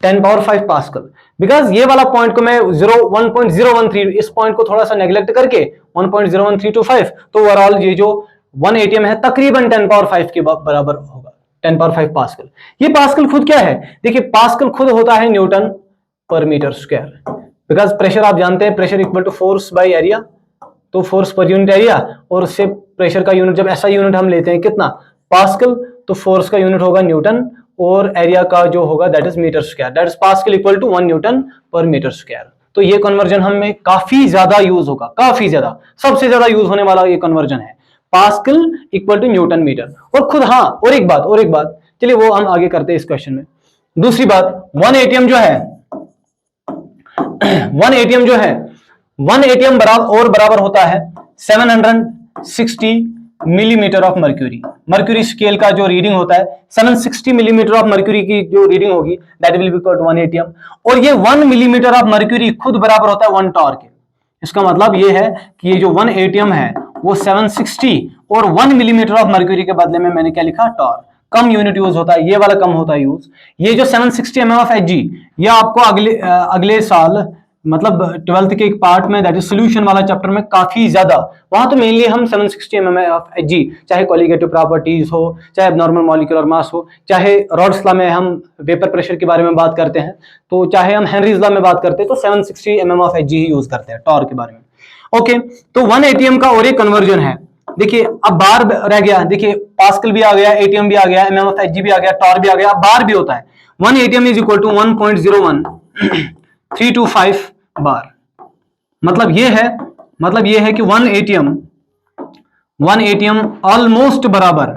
Speaker 1: 10 power 5 pascal. Because ये वाला पॉइंट को मैं 1.013, इस पॉइंट को थोड़ा सा नेग्लेक्ट करके 1.01325, तो ओवरऑल ये जो 1 एटीएम है तकरीबन 10 पावर 5 के बराबर होगा, 10 पावर 5 पास्कल। ये पास्कल खुद क्या है? देखिए, पास्कल खुद होता है Newton per metre square, because pressure आप जानते हैं, pressure equal to force by area, तो फोर्स पर यूनिट एरिया, और उससे प्रेशर का यूनिट, जब ऐसा यूनिट हम लेते हैं कितना, पास्कल, तो फोर्स का यूनिट होगा न्यूटन, और एरिया का जो होगा that is metre square, that is pascal equal to 1 newton per metre square. तो ये कन्वर्जन हमें काफी ज्यादा यूज होगा, काफी ज्यादा, सबसे ज्यादा यूज होने वाला ये कन्वर्जन है, pascal equal to newton metre. और खुद हाँ, और एक बात, चलिए वो हम आगे करते हैं इस क्वेश्चन में। दूसरी बात, 1 एटीएम जो है 1 एटीएम बराबर होता है 760 millimetre of mercury. Mercury scale का जो रीडिंग होता है 760 मिलीमीटर ऑफ मर्क्यूरी की जो रीडिंग होगी that will be equal to 1 ATM. और ये 1 मिलीमीटर ऑफ मर्क्यूरी खुद बराबर होता है 1 टॉर के। इसका मतलब ये है कि ये जो 1 एटीएम है वो 760 और 1 मिलीमीटर ऑफ मर्क्यूरी के बदले में मैंने क्या लिखा, टॉर। कम यूनिट यूज होता है, ये वाला कम होता है यूज। ये जो 760 mm ऑफ Hg, ये आपको अगले साल मतलब 12th के एक पार्ट में दैट इज सोल्यूशन वाला चैप्टर में काफी ज्यादा, वहां तो मेनली हम 760 mm ऑफ Hg, चाहे कोलिगेटिव प्रॉपर्टीज हो, चाहे नॉर्मल मॉलिक्यूलर मास हो, चाहे रॉड्स लॉ में हम वेपर प्रेशर के बारे में बात करते हैं, तो चाहे हम हेनरीज लॉ में बात करते हैं, तो 760 mm of Hg he use करते हैं टॉर के बारे में। ओके, तो 1 एटीएम का और एक कन्वर्जन है। देखिए अब बार रह गया, देखिए पास्कल भी आ गया, एटीएम भी आ गया, mm ऑफ Hg भी आ गया, टॉर भी आ गया, अब बार भी होता है। 1 एटीएम इज इक्वल टू 1.01325 बार। मतलब ये है कि 1 एटीएम ऑलमोस्ट बराबर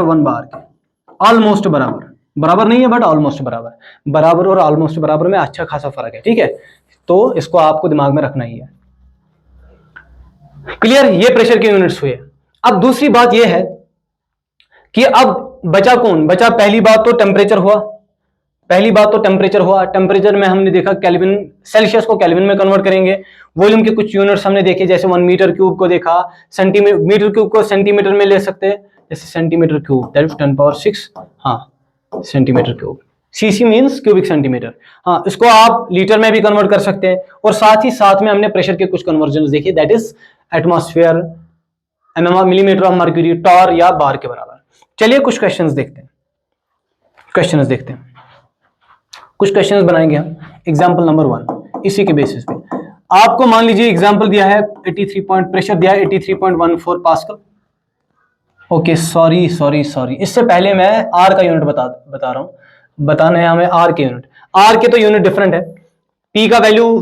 Speaker 1: 1 बार के, ऑलमोस्ट बराबर नहीं है बट ऑलमोस्ट बराबर और ऑलमोस्ट बराबर में अच्छा खासा फर्क है, ठीक है। तो इसको आपको दिमाग में रखना ही है। क्लियर, ये प्रेशर के यूनिट्स हुए। अब दूसरी बात ये है कि अब बचा कौन, पहली बात तो टेम्परेचर हुआ, टेम्परेचर में हमने देखा केल्विन, सेल्सियस को केल्विन में कन्वर्ट करेंगे। वॉल्यूम के कुछ यूनिट्स हमने देखे, जैसे 1 मीटर क्यूब को देखा, मीटर क्यूब को सेंटीमीटर में ले सकते हैं, जैसे सेंटीमीटर क्यूब दैट इज 10⁻⁶, हाँ centimetre cube, CC means cubic centimetre. हाँ, इसको आप लीटर में भी कन्वर्ट कर सकते हैं। और साथ में हमने प्रेशर के कुछ कन्वर्जन देखे, that is atmosphere, millimetre of mercury, torr या बार के बराबर। चलिए कुछ क्वेश्चंस देखते हैं, कुछ क्वेश्चंस बनाएंगे हम। एग्जांपल नंबर 1, इसी के बेसिस पे आपको मान लीजिए एग्जांपल दिया है 83 पॉइंट, प्रेशर दिया है 83.14 पास्कल। ओके, सॉरी, इससे पहले मैं आर का यूनिट बता रहा हूं, बताना है हमें आर के यूनिट। आर के तो यूनिट डिफरेंट है, पी का वैल्यू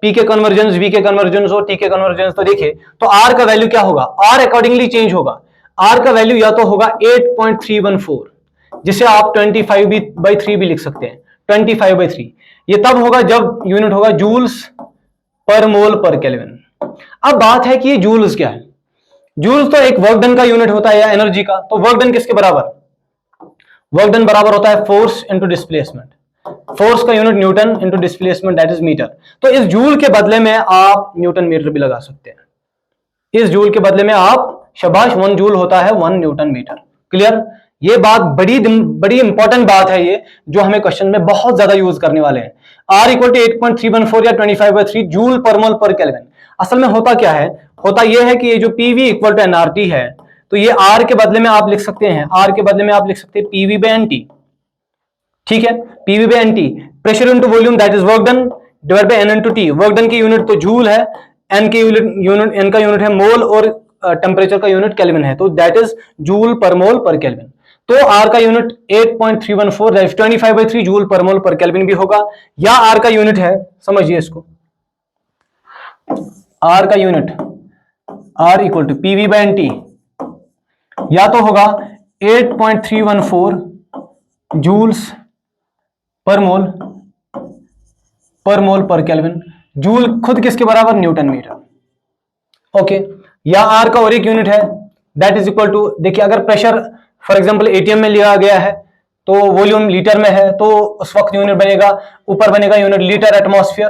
Speaker 1: पी के कन्वर्जन, वी के कन्वर्जन और टी के कन्वर्जन, तो देखिए तो आर का वैल्यू क्या होगा, आर अकॉर्डिंगली चेंज होगा। आर का वैल्यू या तो होगा 8.314, जिसे आप 25/3 भी लिख सकते हैं, 25/3। ये तब होगा जब यूनिट होगा जूल्स पर मोल पर केल्विन। अब बात है कि ये जूल्स क्या है। जूल्स तो एक वर्क डन का यूनिट होता है या एनर्जी का, तो वर्क डन किसके बराबर, वर्क डन बराबर होता है फोर्स इंटू डिस्प्लेसमेंट। फोर्स का unit newton into displacement that is metre. तो इस जूल के बदले में आप न्यूटन मीटर भी लगा सकते हैं। इस जूल के बदले में आप, शाबाश, 1 जूल होता है 1 न्यूटन मीटर। क्लियर, ये बात बड़ी इंपॉर्टेंट बात है, ये जो हमें क्वेश्चन में बहुत ज्यादा यूज करने वाले हैं। R इक्वल टू 8.314 या 25/3 जूल पर मोल पर केल्विन। असल में होता क्या है, होता यह है कि ये जो PV इक्वल टू nRT है, तो ये R के बदले में आप लिख सकते हैं, PV/NT, ठीक है, PV/NT। Pressure into volume that is work done divide by N into T। Work done की यूनिट तो जूल है, N का यूनिट है मोल, और टेम्परेचर का यूनिट केल्विन है, तो दैट इज जूल पर मोल पर केल्विन। तो R का यूनिट 8.314 दैट इज 25/3 जूल पर मोल पर केल्विन भी होगा, या R का यूनिट है, समझिए इसको, R का unit R equal to PV/NT, या तो होगा 8.314 जूल्स पर मोल पर केल्विन। जूल खुद किसके बराबर, न्यूटन मीटर। ओके, या आर का और एक यूनिट है दैट इज इक्वल टू, देखिए अगर प्रेशर फॉर एग्जांपल एटीएम में लिया गया है तो वॉल्यूम लीटर में है, तो उस वक्त यूनिट बनेगा, ऊपर बनेगा यूनिट लीटर एटमॉस्फेयर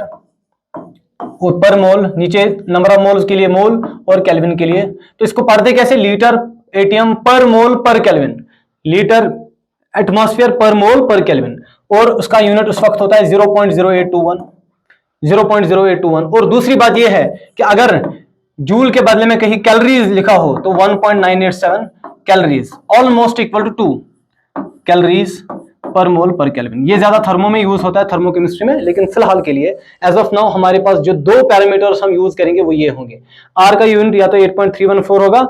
Speaker 1: पर मोल, नीचे नंबर ऑफ मोल्स के लिए मोल और केल्विन के लिए। तो इसको पढ़ते कैसे, लीटर एटीएम पर मोल पर केल्विन, लीटर एटमॉस्फेयर पर मोल पर केल्विन, और उसका यूनिट उस वक्त होता है 0.0821। और दूसरी बात यह है कि अगर जूल के बदले में कहीं कैलोरीज लिखा हो तो 1.987 calories, almost equal to 2 calories per mole पर केल्विन। ये ज्यादा थर्मो में यूज होता है, थर्मोकेमिस्ट्री में, लेकिन फिलहाल के लिए एज ऑफ नाउ हमारे पास जो दो पैरामीटर्स हम यूज करेंगे वो ये होंगे। आर का यूनिट या तो 8.314 होगा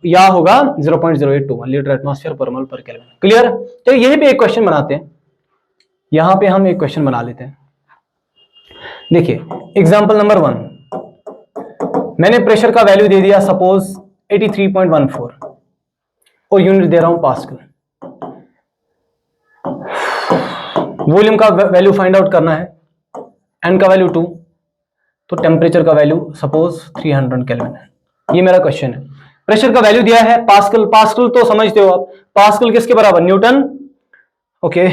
Speaker 1: या होगा 0.0821 लीटर एटमॉस्फेयर पर मोल पर केल्विन। क्लियर? तो यही पे एक क्वेश्चन बनाते हैं, यहां पे हम एक क्वेश्चन बना लेते हैं। देखिए एग्जांपल नंबर 1, मैंने प्रेशर का वैल्यू दे दिया सपोज 83.14 और यूनिट दे रहा हूं पास्कल। वॉल्यूम का वैल्यू फाइंड आउट करना है, एन का वैल्यू 2, तो टेम्परेचर का वैल्यू सपोज 300 केल्विन है। ये मेरा क्वेश्चन है। प्रेशर का वैल्यू दिया है पास्कल, पास्कल तो समझते हो आप, पास्कल किसके बराबर? Newton. Okay,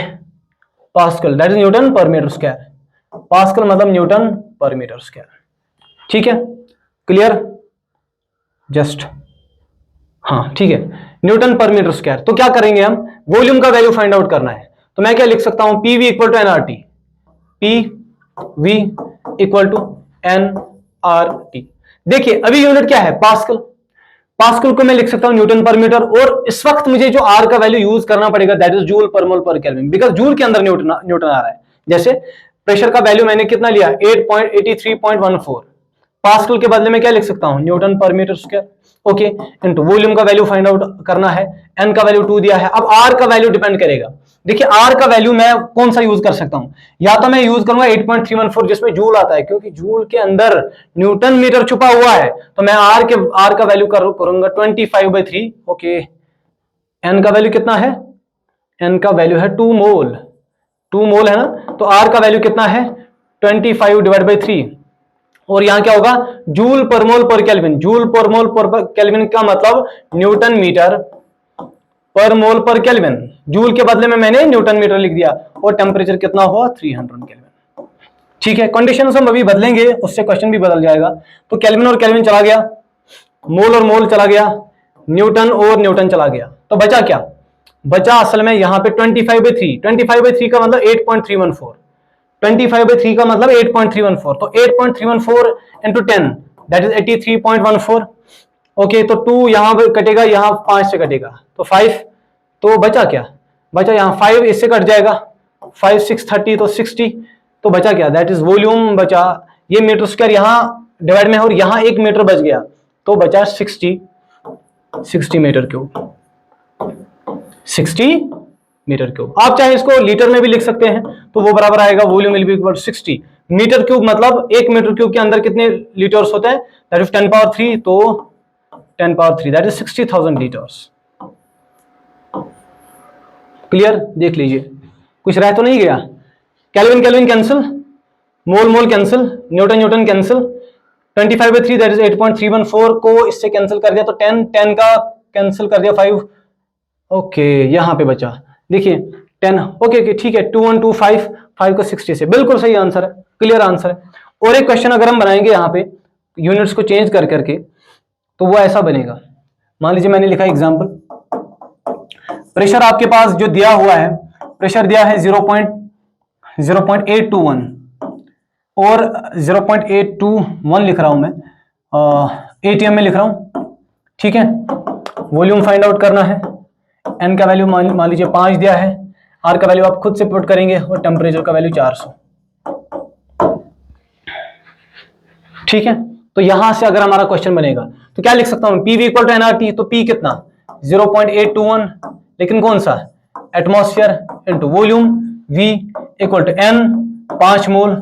Speaker 1: pascal that is Newton per metre square. Pascal मतलब न्यूटन पर मीटर स्क्वायर। ठीक है, क्लियर? जस्ट हाँ ठीक है, न्यूटन पर मीटर स्क्वायर। तो क्या करेंगे हम? वॉल्यूम का वैल्यू फाइंड आउट करना है, तो मैं क्या लिख सकता हूं? P V equal to N R T, P V equal to N R T. देखिए अभी यूनिट क्या है? पास्कल। पास्कल को मैं लिख सकता हूं न्यूटन पर मीटर, और इस वक्त मुझे जो आर का वैल्यू यूज करना पड़ेगा दैट इज जूल पर मोल पर केल्विन, बिकॉज जूल के अंदर न्यूटन आ रहा है। जैसे प्रेशर का वैल्यू मैंने कितना लिया? 83.14, पास्कल के बदले में क्या लिख सकता हूं? Newton per metre square. Okay, into volume का वैल्यू फाइंड आउट करना है, एन का वैल्यू 2 दिया है। अब आर का वैल्यू डिपेंड करेगा। देखिए आर का वैल्यू मैं कौन सा यूज कर सकता हूं? या तो मैं यूज करूंगा 8.314 जिसमें जूल आता है, क्योंकि जूल के अंदर न्यूटन मीटर छुपा हुआ है, तो मैं आर का वैल्यू करूंगा 25/3। ओके, एन का वैल्यू कितना है? एन का वैल्यू है 2 मोल, 2 मोल है ना, तो आर का वैल्यू कितना है? 25/3। और यहां क्या होगा? जूल पर मोल पर केल्विन। जूल पर मोल पर केल्विन का मतलब न्यूटन मीटर पर मोल पर केल्विन। जूल के बदले में मैंने न्यूटन मीटर लिख दिया, और टेम्परेचर कितना हुआ? 300 केल्विन। ठीक है, कंडीशंस हम अभी बदलेंगे, उससे क्वेश्चन भी बदल जाएगा। तो केल्विन और केल्विन चला गया, मोल और मोल चला गया, न्यूटन और न्यूटन चला गया, तो बचा क्या? बचा असल में यहां पे 25/3। 25/3 का मतलब 8.314, 25/3 का मतलब 8.314, तो 8.314 इंटू 10 दैट इज 83.14। ओके, तो 2 यहां पे कटेगा, यहां 5 से कटेगा, तो 5, तो बचा क्या? बचा यहां 5 इससे कट जाएगा, 5 6 30, तो 60, तो बचा क्या? दैट इज वॉल्यूम बचा, ये मीटर स्क्वायर यहां डिवाइड में, और यहां 1 मीटर बच गया, तो बचा 60 मीटर क्यूब, 60 मीटर क्यूब। आप चाहे इसको लीटर में भी लिख सकते हैं, तो वो बराबर आएगा volume will be equal to 60 metre cube, मतलब 1 मीटर क्यूब के अंदर कितने लीटर्स होते हैं? दैट इज 10 पावर 3, तो 10 power 3 that is 60,000 litres. Clear? देख लीजिए, कुछ रह तो नहीं गया? Kelvin kelvin cancel, mole mole cancel, Newton Newton cancel, 25/3 that is 8.314 को इससे कैंसिल कर दिया, तो 10 का कैंसिल कर दिया 5। ओके, यहां पे बचा देखिए 10। ओके ठीक है, 2125, 5 को 60 से, बिल्कुल सही आंसर है, क्लियर आंसर है। और एक क्वेश्चन अगर हम बनाएंगे यहाँ पे यूनिट्स को चेंज कर करके, तो वो ऐसा बनेगा। मान लीजिए मैंने लिखा एग्जांपल, प्रेशर आपके पास जो दिया हुआ है, प्रेशर दिया है 0.821 और 0.821 लिख रहा हूं मैं, एटीएम में लिख रहा हूं। ठीक है, वॉल्यूम फाइंड आउट करना है, एन का वैल्यू मान लीजिए 5 दिया है, आर का वैल्यू आप खुद से पुट करेंगे, और टेम्परेचर का वैल्यू 400। ठीक है, तो यहां से अगर हमारा क्वेश्चन बनेगा तो क्या लिख सकता हूं? P V equal to n R T, तो पी कितना? 0.821, लेकिन कौन सा? Atmosphere into volume, V equal to N, 5 mole,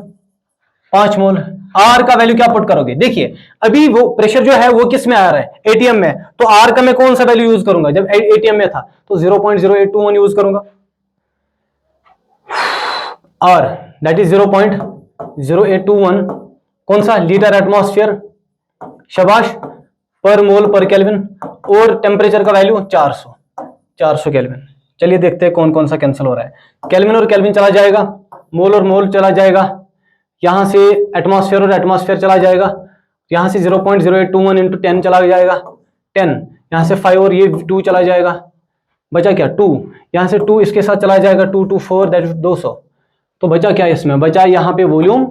Speaker 1: 5 mole. R का वैल्यू क्या पुट करोगे? देखिए अभी वो प्रेशर जो है वो किस में आ रहा है? एटीएम में, तो आर का मैं कौन सा वैल्यू यूज करूंगा? जब एटीएम में था तो 0.0821 यूज करूंगा, आर दैट इज 0.0821, कौन सा? लीटर एटमॉस्फेयर, शाबाश, पर मोल पर केल्विन, और टेम्परेचर का वैल्यू 400 केल्विन। चलिए देखते हैं कौन कौन सा कैंसिल हो रहा है। केल्विन और केल्विन चला जाएगा, मोल और मोल चला जाएगा, यहां से एटमॉस्फेयर और एटमॉस्फेयर चला जाएगा, यहां से 0.0821 इंटू 10 चला जाएगा 10, यहां से 5 और ये 2 चला जाएगा, बचा क्या? 2, यहां से 2 इसके साथ चला जाएगा, 2 2 4 दैट इज 200, तो बचा क्या इसमें? बचा यहाँ पे वॉल्यूम,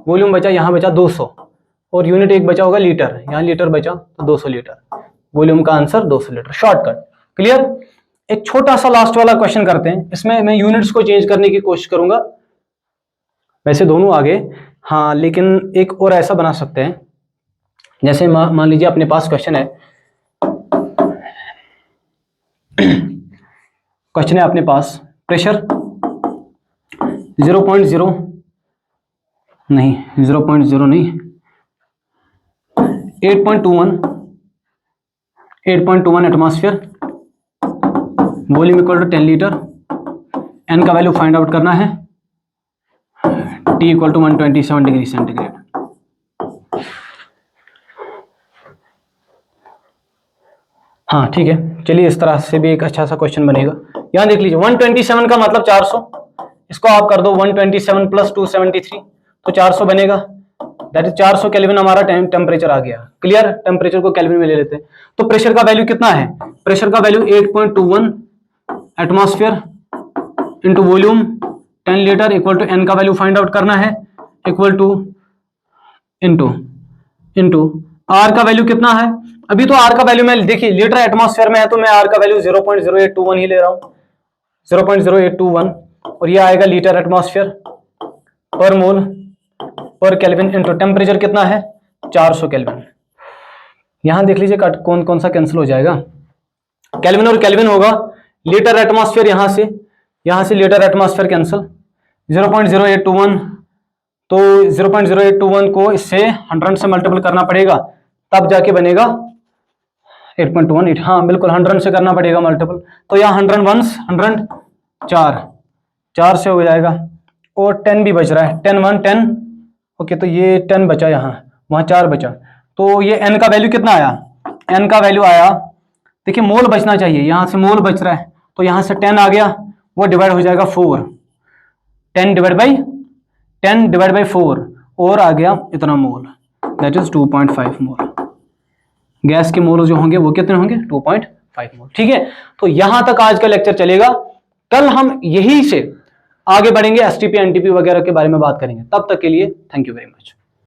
Speaker 1: वॉल्यूम बचा, यहाँ बचा 200, और यूनिट एक बचा होगा लीटर, यहाँ लीटर बचा, तो 200 लीटर, वॉल्यूम का आंसर 200 लीटर, शॉर्टकट। क्लियर? एक छोटा सा लास्ट वाला क्वेश्चन करते हैं, इसमें मैं यूनिट्स को चेंज करने की कोशिश करूंगा। वैसे दोनों आगे, हाँ, लेकिन एक और ऐसा बना सकते हैं, जैसे मान लीजिए अपने पास क्वेश्चन है, क्वेश्चन है अपने पास प्रेशर 0.0 नहीं 0.0 नहीं 8.21 atmosphere, volume equal to 10 litre, N का वैल्यू फाइंड आउट करना है, T equal to 127 degree centigrade. हाँ ठीक है, चलिए इस तरह से भी एक अच्छा सा क्वेश्चन बनेगा। यहां देख लीजिए 127 का मतलब 400, इसको आप कर दो 127 प्लस 273 तो 400 बनेगा, दैट इज 400 केल्विन हमारा टेम्परेचर आ गया। क्लियर, टेम्परेचर को केल्विन में ले लेते हैं। तो प्रेशर का वैल्यू कितना है, प्रेशर का value 8.21 atmosphere into volume 10 litre equal to N का वैल्यू फाइंड आउट करना है, इक्वल टू इंटू आर का वैल्यू कितना है। अभी तो आर का वैल्यू मैं देखिए लीटर एटमॉस्फेयर में है तो मैं आर का वैल्यू 0.0821 ही ले रहा हूं, 0.0821, और ये आएगा लीटर एटमॉस्फेयर पर मोल पर केल्विन इंटू टेम्परेचर कितना है 400 केल्विन। यहां देख लीजिए कौन कौन सा कैंसिल हो जाएगा, केल्विन और केल्विन होगा, लीटर एटमॉस्फेयर यहां से लीटर एटमॉस्फेयर कैंसिल, 0.0821 तो 0.0821 को इससे 100 से मल्टीपल करना पड़ेगा तब जाके बनेगा 8.18। हाँ बिल्कुल 100 से करना पड़ेगा मल्टीपल, तो यहाँ 100 वंस 100 4 से हो जाएगा, और 10 भी बच रहा है, 10 1 10, ओके, तो ये 10 बचा, यहाँ वहाँ 4 बचा, तो ये n का वैल्यू कितना आया, n का वैल्यू आया, देखिए मोल बचना चाहिए, यहाँ से मोल बच रहा है तो यहाँ से 10 आ गया, वो डिवाइड हो जाएगा 4, 10 डिवाइड बाई 4 और आ गया इतना मोल, दैट इज 2.5 मोल। गैस के मोल जो होंगे वो कितने होंगे 2.5 मोल। ठीक है, तो यहां तक आज का लेक्चर चलेगा, कल हम यही से आगे बढ़ेंगे, एसटीपी एनटीपी वगैरह के बारे में बात करेंगे। तब तक के लिए थैंक यू वेरी मच।